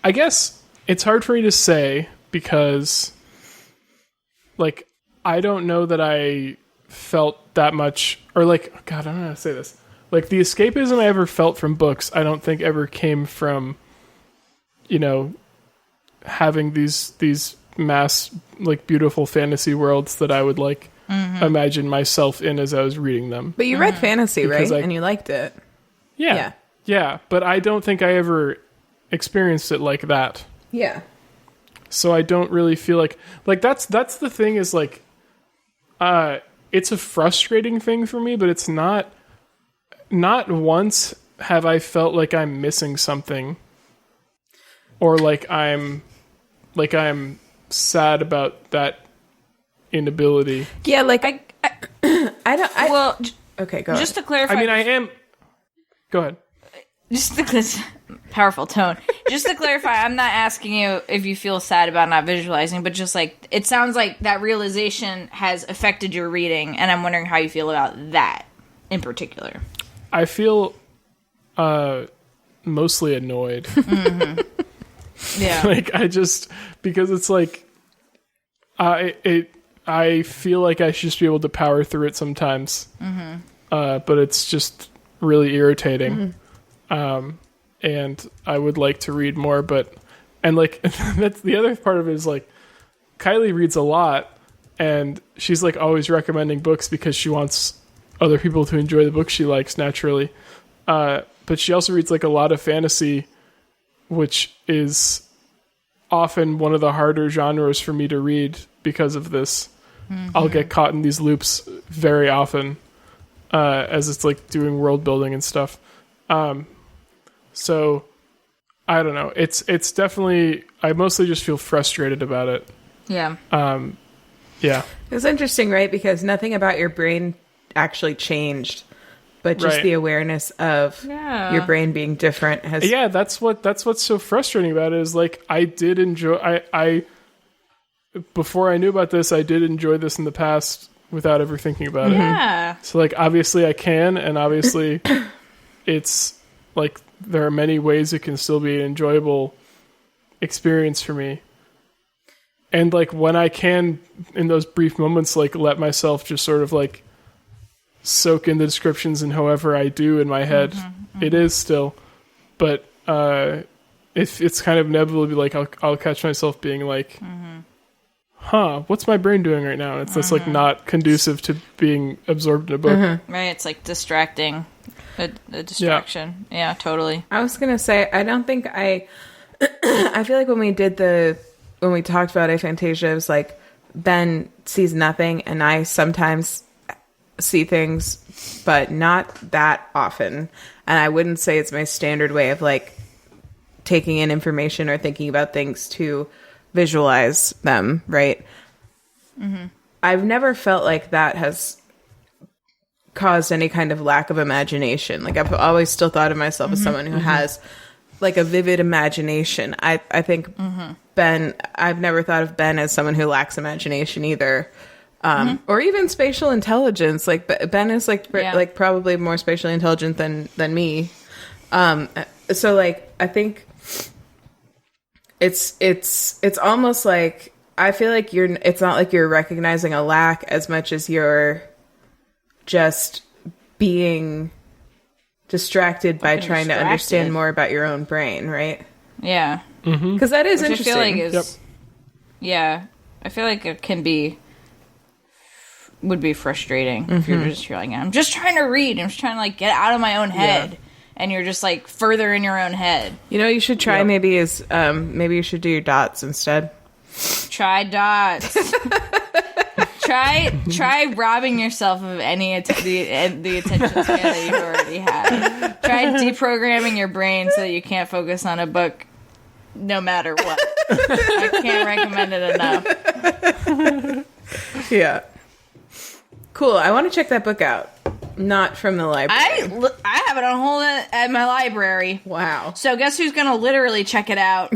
I guess it's hard for me to say because, like, I don't know that I felt that much, or like, God, I don't know how to say this. Like, the escapism I ever felt from books, I don't think ever came from, having these mass, like, beautiful fantasy worlds that I would, like, imagine myself in as I was reading them. But you read fantasy, right? And you liked it. Yeah, but I don't think I ever experienced it like that. Yeah. So I don't really feel like that's the thing is, like, it's a frustrating thing for me, but it's not once have I felt like I'm missing something or like I'm sad about that inability. Yeah, like okay, go just ahead. to clarify. I mean, I am. Go ahead. Just to powerful tone. Just to clarify, I'm not asking you if you feel sad about not visualizing, but just like it sounds like that realization has affected your reading, and I'm wondering how you feel about that in particular. I feel mostly annoyed. Yeah. Like, because it's like I feel like I should just be able to power through it sometimes. But it's just really irritating. And I would like to read more, and like that's the other part of it is like Kylie reads a lot and she's like always recommending books because she wants other people to enjoy the books she likes naturally. But she also reads like a lot of fantasy, which is often one of the harder genres for me to read because of this. I'll get caught in these loops very often, as it's like doing world building and stuff. So I don't know. It's definitely, I mostly just feel frustrated about it. Yeah. Yeah. It's interesting, right? Because nothing about your brain actually changed, but just the awareness of your brain being different has. Yeah, that's what's so frustrating about it is like I did enjoy. I before I knew about this, I did enjoy this in the past without ever thinking about it. Yeah. So like obviously I can, and obviously it's like there are many ways it can still be an enjoyable experience for me. And like when I can, in those brief moments, like let myself just sort of like soak in the descriptions and however I do in my head, it is still. But it's kind of inevitably like I'll catch myself being like, what's my brain doing right now? And it's just like not conducive to being absorbed in a book. Right, it's like distracting. A distraction. Yeah, totally. I was gonna say, I don't think I feel like when we talked about aphantasia, it was like Ben sees nothing and I sometimes see things, but not that often. And I wouldn't say it's my standard way of like taking in information or thinking about things to visualize them, right? I've never felt like that has caused any kind of lack of imagination. Like I've always still thought of myself as someone who has like a vivid imagination. I think Ben, I've never thought of Ben as someone who lacks imagination either. Or even spatial intelligence. Like Ben is like like probably more spatially intelligent than me. So like I think it's almost like I feel like it's not like you're recognizing a lack as much as you're just being distracted by trying to understand more about your own brain, right? Yeah. Because that is interesting. I feel like yeah, I feel like it would be frustrating if you're like, I'm just trying to read. I'm just trying to like get out of my own head. And you're just like further in your own head. You know, you should try maybe you should do your dots instead. Try dots. Try robbing yourself of any the attention span that you already have. Try deprogramming your brain so that you can't focus on a book no matter what. I can't recommend it enough. Yeah. Cool. I want to check that book out. Not from the library. I have it on hold at my library. Wow. So guess who's going to literally check it out?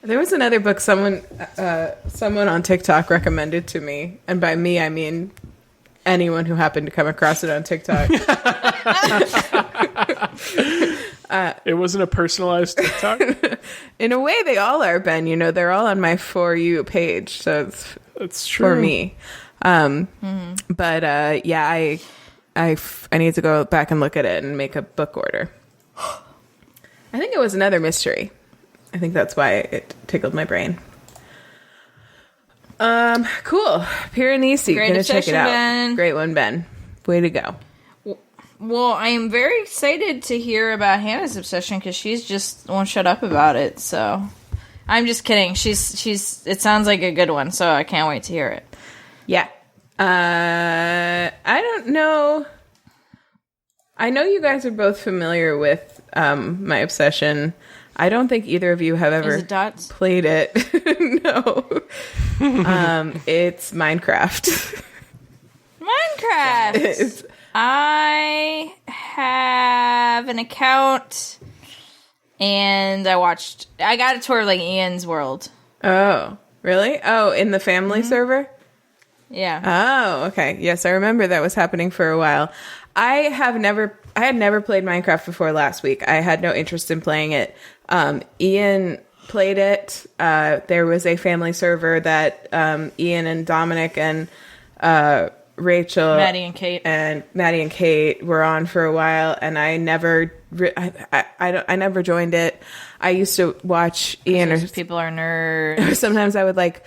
There was another book someone on TikTok recommended to me, and by me I mean anyone who happened to come across it on TikTok. It wasn't a personalized TikTok? In a way, they all are, Ben. You know, they're all on my For You page, so That's true. for me. But yeah, I need to go back and look at it and make a book order. I think it was another mystery. I think that's why it tickled my brain. Cool. Piranesi. Great Gonna check it out. Ben. Great one, Ben. Way to go. Well, I am very excited to hear about Hannah's obsession because she's just won't shut up about it. So I'm just kidding. She's. It sounds like a good one, so I can't wait to hear it. Yeah. I don't know. I know you guys are both familiar with my obsession. I don't think either of you have ever Is it dots? played it. No. It's Minecraft. Minecraft. I have an account, and I got a tour of like Ian's world. Oh, really? Oh, in the family server? Yeah. Oh, okay. Yes, I remember that was happening for a while. I had never played Minecraft before last week. I had no interest in playing it. Ian played it. There was a family server that Ian and Dominic and Rachel, Maddie and Kate were on for a while, and I never joined it. I used to watch Ian. Or people are nerds. Sometimes I would like.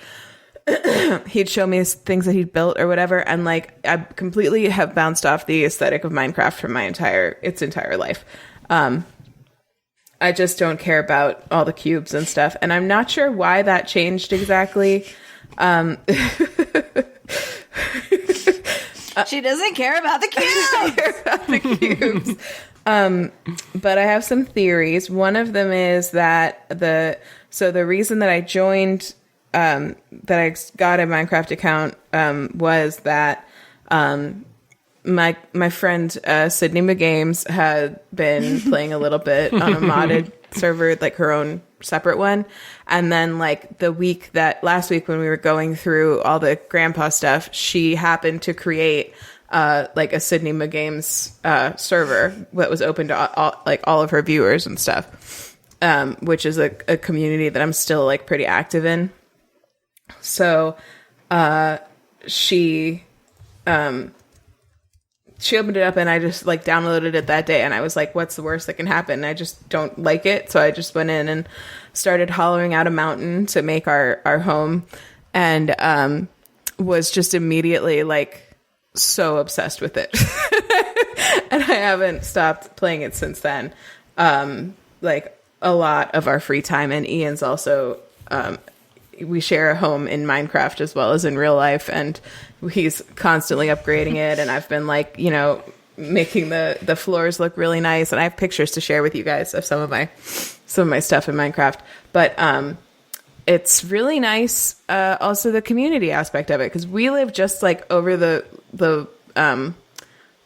He'd show me things that he'd built or whatever, and like I completely have bounced off the aesthetic of Minecraft for its entire life. I just don't care about all the cubes and stuff, and I'm not sure why that changed exactly. She doesn't care about the cubes. But I have some theories. One of them is that the reason that I joined. That I got a Minecraft account was that my friend Sydney McGames had been playing a little bit on a modded server, like her own separate one, and then like last week when we were going through all the grandpa stuff, she happened to create like a Sydney McGames server that was open to all of her viewers and stuff, which is a community that I'm still like pretty active in. So, she opened it up and I just like downloaded it that day and I was like, what's the worst that can happen? I just don't like it. So I just went in and started hollowing out a mountain to make our home, and, was just immediately like so obsessed with it. And I haven't stopped playing it since then. Like a lot of our free time, and Ian's also, we share a home in Minecraft as well as in real life, and he's constantly upgrading it, and I've been like, you know, making the floors look really nice, and I have pictures to share with you guys of some of my stuff in Minecraft. But it's really nice, also the community aspect of it, because we live just like over the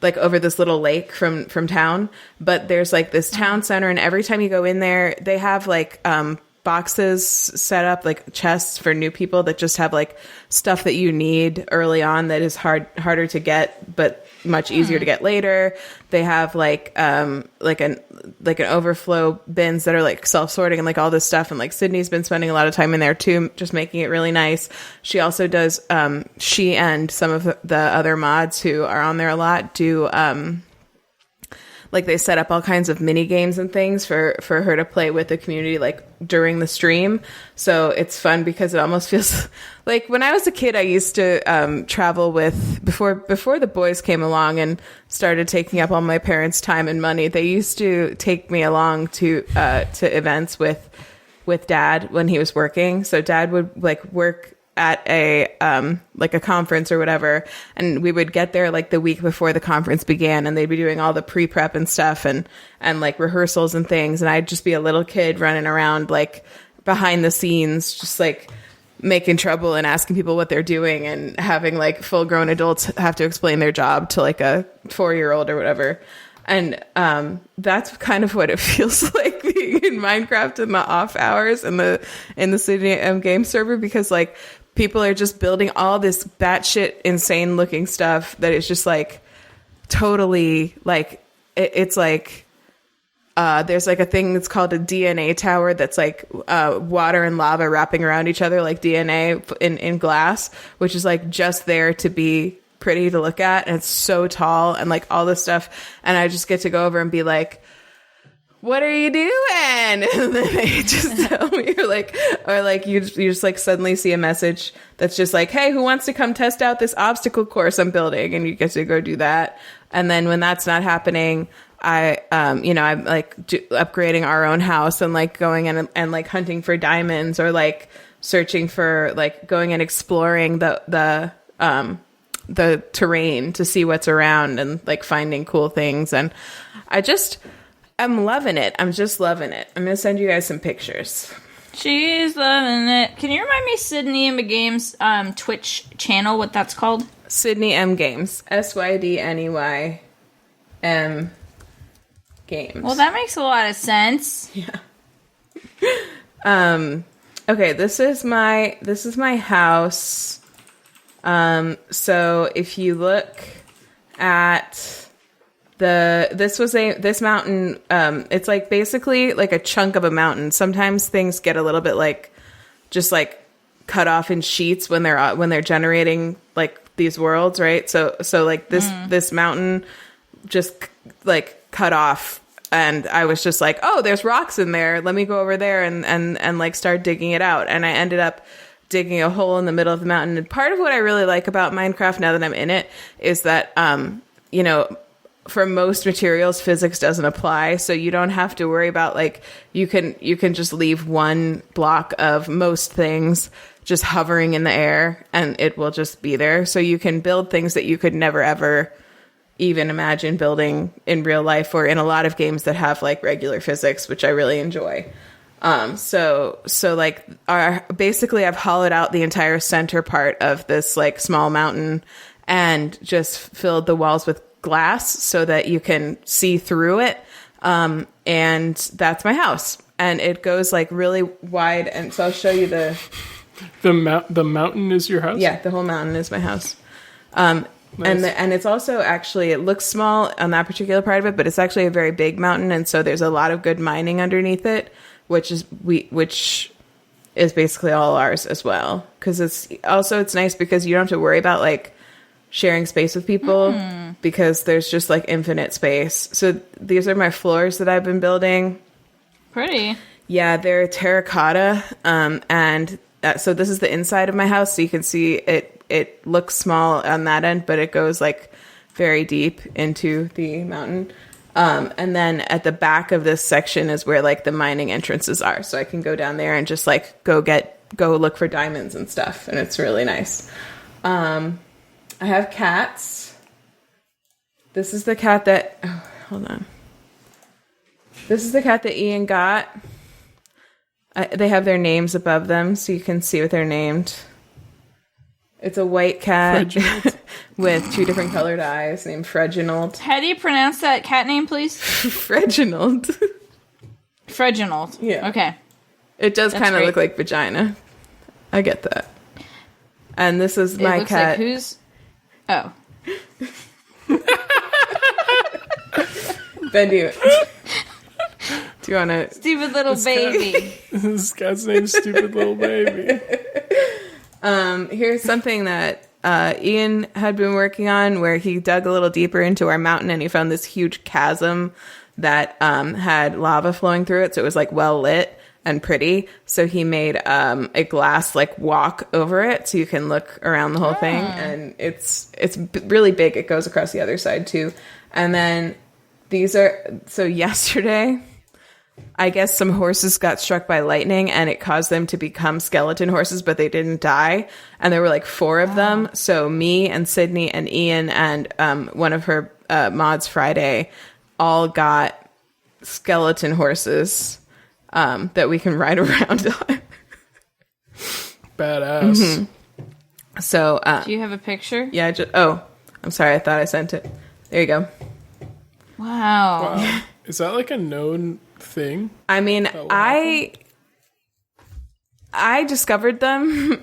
like over this little lake from town, but there's like this town center, and every time you go in there, they have like boxes set up, like chests for new people that just have like stuff that you need early on that is harder to get but much easier to get later. They have like an overflow bins that are like self-sorting and like all this stuff, and like Sydney's been spending a lot of time in there too, just making it really nice. She also does she and some of the other mods who are on there a lot do like they set up all kinds of mini games and things for her to play with the community, like during the stream. So it's fun because it almost feels like when I was a kid, I used to travel with, before the boys came along and started taking up all my parents' time and money, they used to take me along to events with Dad when he was working. So Dad would like work at a like a conference or whatever, and we would get there like the week before the conference began, and they'd be doing all the pre-prep and stuff and like rehearsals and things, and I'd just be a little kid running around like behind the scenes, just like making trouble and asking people what they're doing, and having like full grown adults have to explain their job to like a 4-year-old or whatever. And that's kind of what it feels like being in Minecraft in the off hours in the Sydney game server, because like people are just building all this batshit insane looking stuff that is just like totally like it's like there's like a thing that's called a DNA tower that's like water and lava wrapping around each other like DNA in glass, which is like just there to be pretty to look at, and it's so tall and like all this stuff, and I just get to go over and be like, what are you doing? And then they just tell me, or like you just like suddenly see a message that's just like, hey, who wants to come test out this obstacle course I'm building? And you get to go do that. And then when that's not happening, I'm like upgrading our own house and like going in and like hunting for diamonds, or like searching for like going and exploring the terrain to see what's around and like finding cool things. And I'm loving it. I'm just loving it. I'm going to send you guys some pictures. She's loving it. Can you remind me Sydney M Games Twitch channel, what that's called? Sydney M Games. SYDNEY M Games. Well, that makes a lot of sense. Yeah. Okay, this is my house. So if you look at this mountain, it's like basically like a chunk of a mountain. Sometimes things get a little bit like just like cut off in sheets when they're generating like these worlds, right? So like this mountain just like cut off, and I was just like, oh, there's rocks in there. Let me go over there and like start digging it out. And I ended up digging a hole in the middle of the mountain. And part of what I really like about Minecraft now that I'm in it is that, for most materials, physics doesn't apply. So you don't have to worry about like, you can just leave one block of most things just hovering in the air and it will just be there. So you can build things that you could never, ever even imagine building in real life or in a lot of games that have like regular physics, which I really enjoy. So like basically I've hollowed out the entire center part of this like small mountain and just filled the walls with glass so that you can see through it. And that's my house, and it goes like really wide. And so I'll show you the mountain is your house? Yeah. The whole mountain is my house. Nice. And it's also actually, it looks small on that particular part of it, but it's actually a very big mountain. And so there's a lot of good mining underneath it, which is basically all ours as well. Cause it's nice because you don't have to worry about like sharing space with people because there's just like infinite space. So these are my floors that I've been building. Pretty. Yeah. They're terracotta. So this is the inside of my house. So you can see it looks small on that end, but it goes like very deep into the mountain. And then at the back of this section is where like the mining entrances are. So I can go down there and just like go look for diamonds and stuff. And it's really nice. I have cats. This is the cat that, hold on. This is the cat that Ian got. They have their names above them so you can see what they're named. It's a white cat with 2 different colored eyes named Freginald. How do you pronounce that cat name, please? Freginald. Freginald. Yeah. Okay. It does kind of look like vagina. I get that. And this is my cat. Like who's? Oh. Ben, do you want to... Stupid little baby. This cat's name's Stupid Little Baby. Here's something that Ian had been working on, where he dug a little deeper into our mountain and he found this huge chasm that had lava flowing through it, so it was like well lit and pretty. So he made a glass like walk over it so you can look around the whole thing, and it's really big. It goes across the other side too. And then these are, so yesterday I guess some horses got struck by lightning and it caused them to become skeleton horses, but they didn't die. And there were like 4 of them. So me and Sydney and Ian and one of her mods, Friday, all got skeleton horses that we can ride around on. Badass. Mm-hmm. So, do you have a picture? Yeah. I'm sorry. I thought I sent it. There you go. Wow. Is that like a known thing? I mean, I discovered them,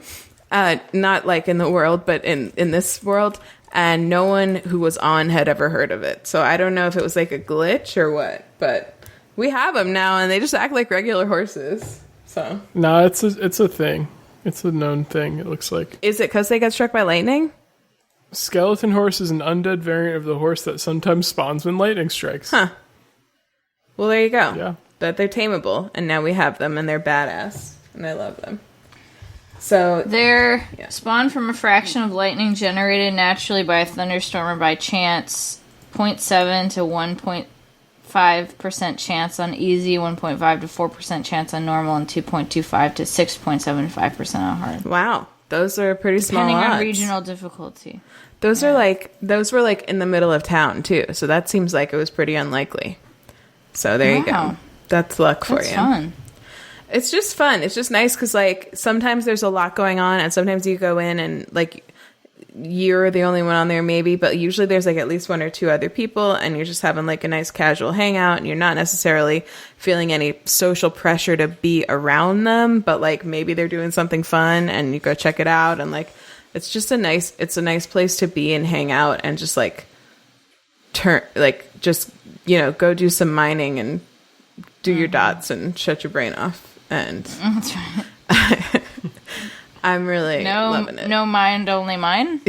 not like in the world, but in this world, and no one who was on had ever heard of it. So I don't know if it was like a glitch or what, but we have them now, and they just act like regular horses. So No, it's a thing. It's a known thing, it looks like. Is it because they got struck by lightning? Skeleton horse is an undead variant of the horse that sometimes spawns when lightning strikes. Huh. Well, there you go. Yeah. But they're tameable, and now we have them, and they're badass, and I love them. So they're spawned from a fraction of lightning generated naturally by a thunderstorm or by chance, 0.7 to 1.5% chance on easy, 1.5 to 4% chance on normal, and 2.25 to 6.75% on hard. Wow. Those are pretty small Depending on odds. regional difficulty. Those were like in the middle of town too, so that seems like it was pretty unlikely. So there you go. That's luck for That's you. Fun. It's just fun. It's just nice because like sometimes there's a lot going on, and sometimes you go in and like you're the only one on there maybe, but usually there's like at least 1 or 2 other people, and you're just having like a nice casual hangout, and you're not necessarily feeling any social pressure to be around them, but like maybe they're doing something fun and you go check it out, and like it's just a nice place to be and hang out and just like go do some mining and do your dots and shut your brain off. And That's right. I'm really loving it. No mind, only mine.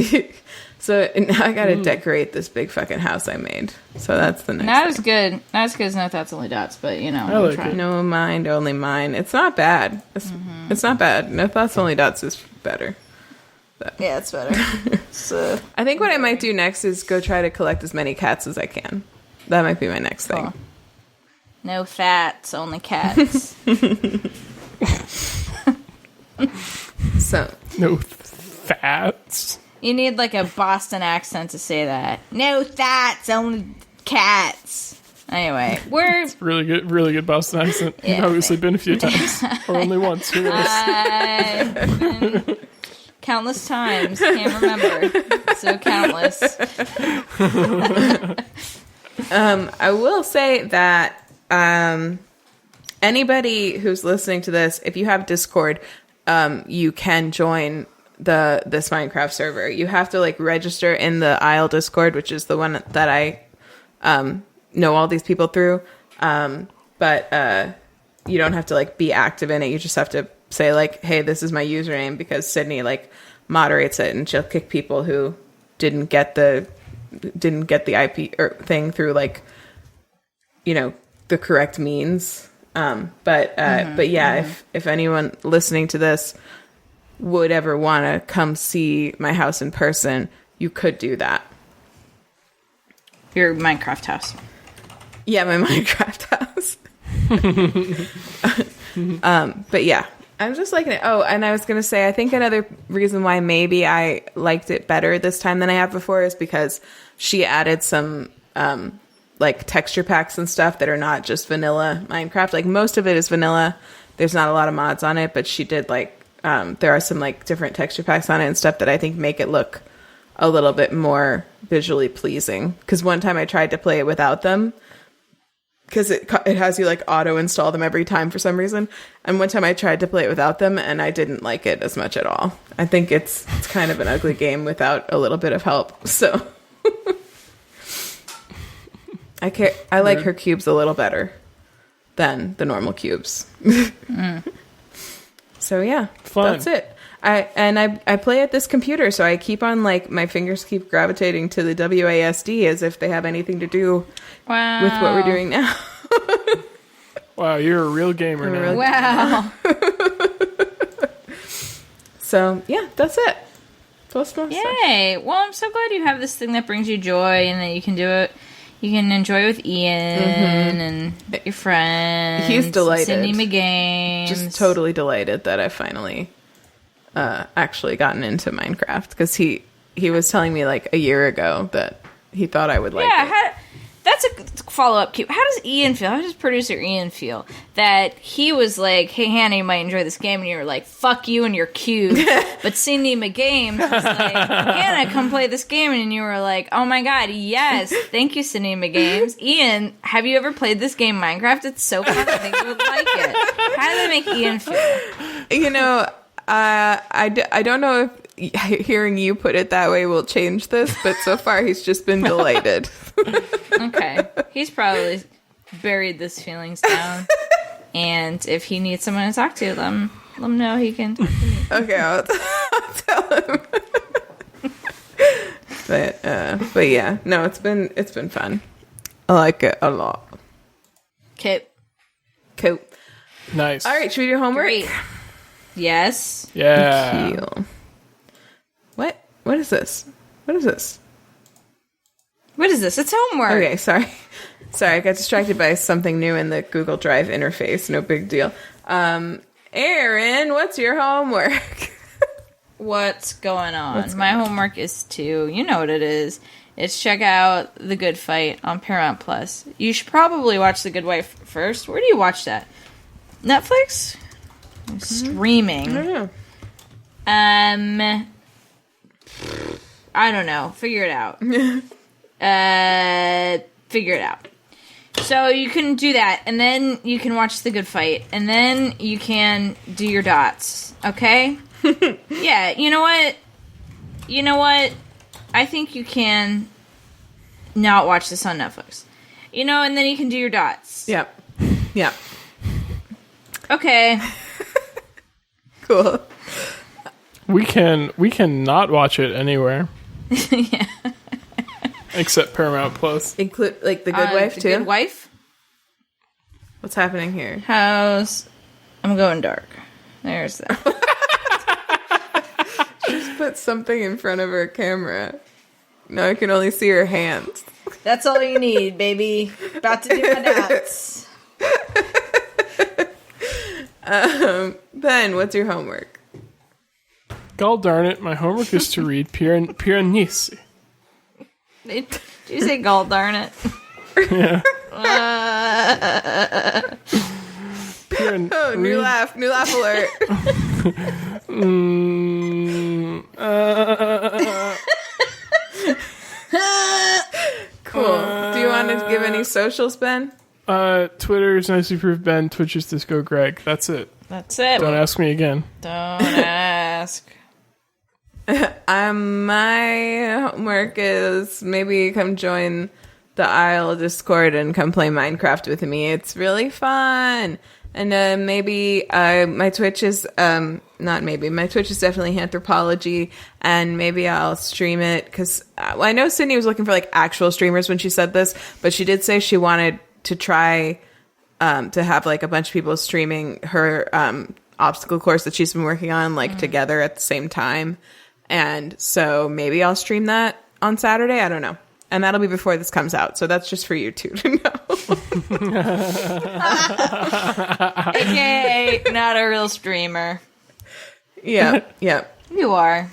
So now I gotta decorate this big fucking house I made. So that's the next Not thing. as good. Not as good as No Thoughts, Only Dots, but you know, I like I'm it. No mind, only mine. It's not bad. It's not bad. No Thoughts, Only Dots is better. Yeah, it's better. So I think what I might do next is go try to collect as many cats as I can. That might be my next thing. no fats, only cats. So No fats. You need like a Boston accent to say that. No fats, only cats. Anyway, we're Really good Boston accent. Yeah, You've obviously been a few times. Or only once. Who knows? I've been countless times. Can't remember. So countless. I will say that anybody who's listening to this, if you have Discord, you can join this Minecraft server. You have to like register in the Isle Discord, which is the one that I know all these people through. But you don't have to like be active in it. You just have to say like, hey, this is my username, because Sydney like moderates it, and she'll kick people who didn't get the IP or thing through like, you know, the correct means. But yeah, if anyone listening to this would ever want to come see my house in person, you could do that. Your Minecraft house. Yeah, my Minecraft house. But yeah, I'm just liking it. Oh, and I was going to say, I think another reason why maybe I liked it better this time than I have before is because she added some like texture packs and stuff that are not just vanilla Minecraft. Like most of it is vanilla. There's not a lot of mods on it, but she did like there are some like different texture packs on it and stuff that I think make it look a little bit more visually pleasing. Because one time I tried to play it without them, because it has you like auto install them every time for some reason. And one time I tried to play it without them, and I didn't like it as much at all. I think it's kind of an ugly game without a little bit of help. So I like her cubes a little better than the normal cubes. So yeah, Fun. That's it. I play at this computer, so I keep on like my fingers keep gravitating to the WASD as if they have anything to do with what we're doing now. Wow, you're a real gamer now. Wow. So yeah, that's it. Yay! Well, I'm so glad you have this thing that brings you joy and that you can do it. You can enjoy with Ian and your friends. He's delighted. Cindy McGames. Just totally delighted that I finally actually gotten into Minecraft, because he was telling me like a year ago that he thought I would like it. That's a follow-up cue. How does Ian feel? How does producer Ian feel? That he was like, hey, Hannah, you might enjoy this game. And you were like, fuck you and your cube. But Cindy McGames was like, Hannah, come play this game. And you were like, oh my god, yes. Thank you, Cindy McGames. Ian, have you ever played this game, Minecraft? It's so fun. I think you would like it. How did that make Ian feel? You know, I don't know if hearing you put it that way will change this, but so far he's just been delighted. Okay. He's probably buried these feelings down. And if he needs someone to talk to, let him know he can talk to me. Okay, I'll tell him. But yeah, no, it's been fun. I like it a lot. Okay. Cool. Nice. All right, should we do homework? Great. Yes. Yeah. Cool. What is this? What is this? What is this? It's homework. Okay, sorry, I got distracted by something new in the Google Drive interface. No big deal. Erin, what's your homework? What's going on? My homework is you know what it is. It's check out The Good Fight on Paramount Plus. You should probably watch The Good Wife first. Where do you watch that? Netflix? Streaming. I don't know. I don't know. Figure it out. Figure it out. So you can do that, and then you can watch The Good Fight, and then you can do your dots. Okay? Yeah, you know what? I think you can not watch this on Netflix. And then you can do your dots. Yep. Okay. Cool. We can not watch it anywhere. Yeah. Except Paramount Plus. Include like The Good Wife The too. Good Wife? What's happening here? I'm going dark. There's that. Just put something in front of her camera. Now I can only see her hands. That's all you need, baby. About to do my dots. Ben, what's your homework? God darn it, my homework is to read Piranesi. Did you say gall darn it? Yeah. New laugh alert. Cool. Do you want to give any socials, Ben? Twitter is Nicely Approved Ben. Twitch is Disco Greg. That's it. That's it. Don't ask me again. Don't ask. My homework is maybe come join the Isle Discord and come play Minecraft with me. It's really fun. And maybe my Twitch is my Twitch is definitely Anthropology, and maybe I'll stream it because I know Sydney was looking for like actual streamers when she said this, but she did say she wanted to try to have like a bunch of people streaming her obstacle course that she's been working on together at the same time. And so maybe I'll stream that on Saturday. I don't know. And that'll be before this comes out. So that's just for you two to know. AKA not a real streamer. Yeah. You are.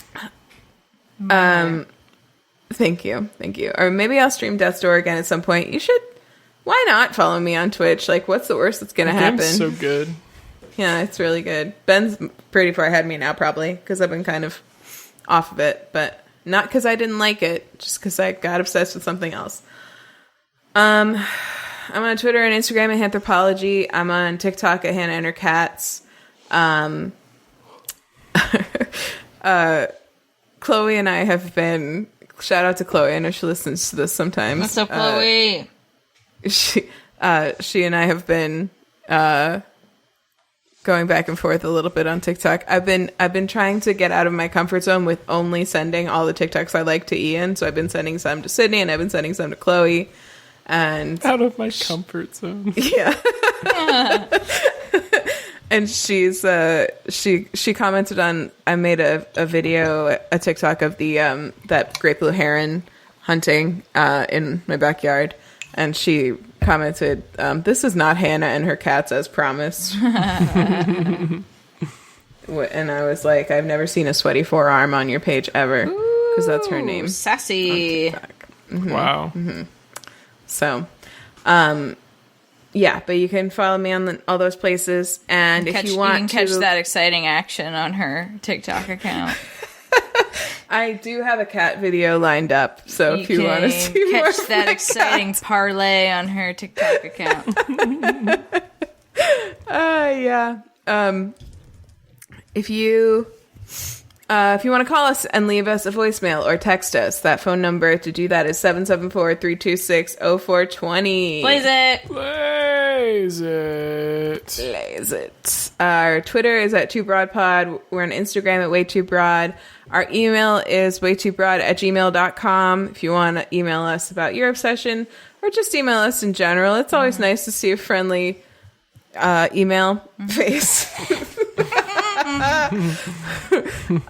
Thank you. Or maybe I'll stream Death's Door again at some point. You should. Why not follow me on Twitch? Like, what's the worst that's going to happen? Game's so good. Yeah, it's really good. Ben's pretty far ahead of me now, probably, because I've been kind of off of it, but not because I didn't like it, just because I got obsessed with something else. I'm on Twitter and Instagram at Anthropology. I'm on TikTok at Hannah and her cats. Chloe and I have been. Shout out to Chloe. I know she listens to this sometimes. What's up, Chloe? She and I have been going back and forth a little bit on TikTok. I've been trying to get out of my comfort zone with only sending all the TikToks I like to Ian. So I've been sending some to Sydney and I've been sending some to Chloe. And out of my comfort zone. Yeah. And she commented on, I made a video, a TikTok of the that great blue heron hunting in my backyard. And she commented, "This is not Hannah and her cats as promised." And I was like, "I've never seen a sweaty forearm on your page ever," because that's her name. Sassy. Mm-hmm. Wow. Mm-hmm. So, yeah, but you can follow me on all those places, and if you want, you can catch that exciting action on her TikTok account. I do have a cat video lined up, so if you want to see more catch that exciting parlay on her TikTok account. Yeah. If you want to call us and leave us a voicemail or text us, that phone number to do that is 774-326-0420. Blaze it. Blaze it. Blaze it. Our Twitter is at TwoBroadPod. We're on Instagram at WayTooBroad. Our email is waytoobroad@gmail.com. If you want to email us about your obsession or just email us in general, it's always nice to see a friendly email face.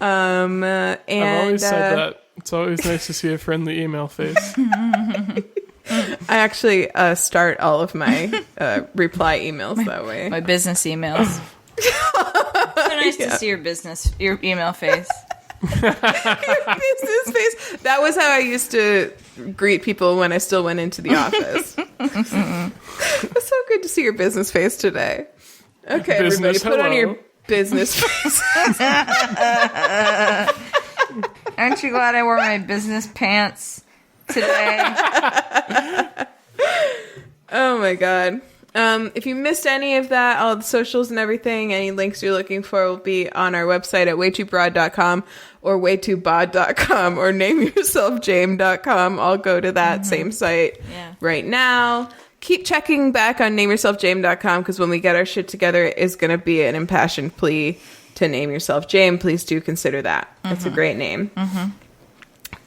And I've always said that. It's always nice to see a friendly email face. I actually start all of my reply emails that way. My business emails. So nice to see your email face. Your business face. That was how I used to greet people when I still went into the office. It's so good to see your business face today. Okay, Business, everybody, put on hello. your business face. Aren't you glad I wore my business pants today? Oh my god. If you missed any of that, all the socials and everything, any links you're looking for will be on our website at waytoobroad.com or waytoobod.com or nameyourselfjame.com. I'll go to that same site right now. Keep checking back on nameyourselfjame.com because when we get our shit together, it is going to be an impassioned plea to name yourself Jame. Please do consider that. It's a great name.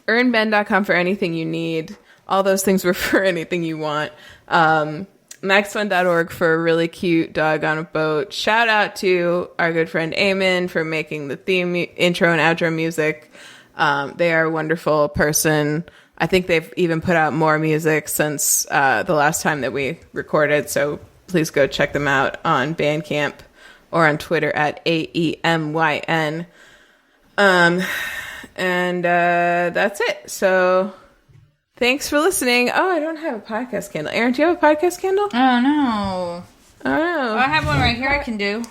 Earnben.com for anything you need. All those things were for anything you want. Maxfun.org for a really cute dog on a boat. Shout out to our good friend Eamon for making the theme, intro, and outro music. They are a wonderful person. I think they've even put out more music since the last time that we recorded, so please go check them out on Bandcamp or on Twitter at AEMYN. And that's it. So thanks for listening. Oh, I don't have a podcast candle. Erin, do you have a podcast candle? Oh, no. Oh, I have one right here I can do.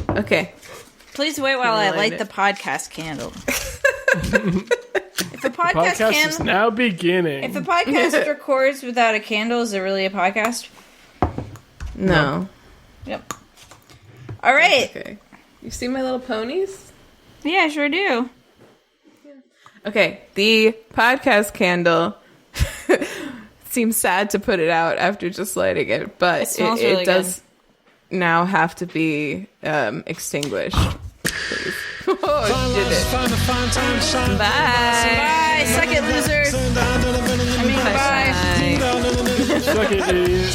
okay. Please wait while I light it. the podcast candle. If a Podcast podcast is now beginning. If a podcast records without a candle, is it really a podcast? No. Yep. All right. Okay. You see my little ponies? Yeah, I sure do. Okay. The podcast candle seems sad to put it out after just lighting it, but It smells really it does now have to be extinguished. Please. Oh, did it. Bye. Bye. Suck it, losers. I mean, bye. Suck it, idiots.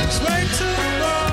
It's way too long.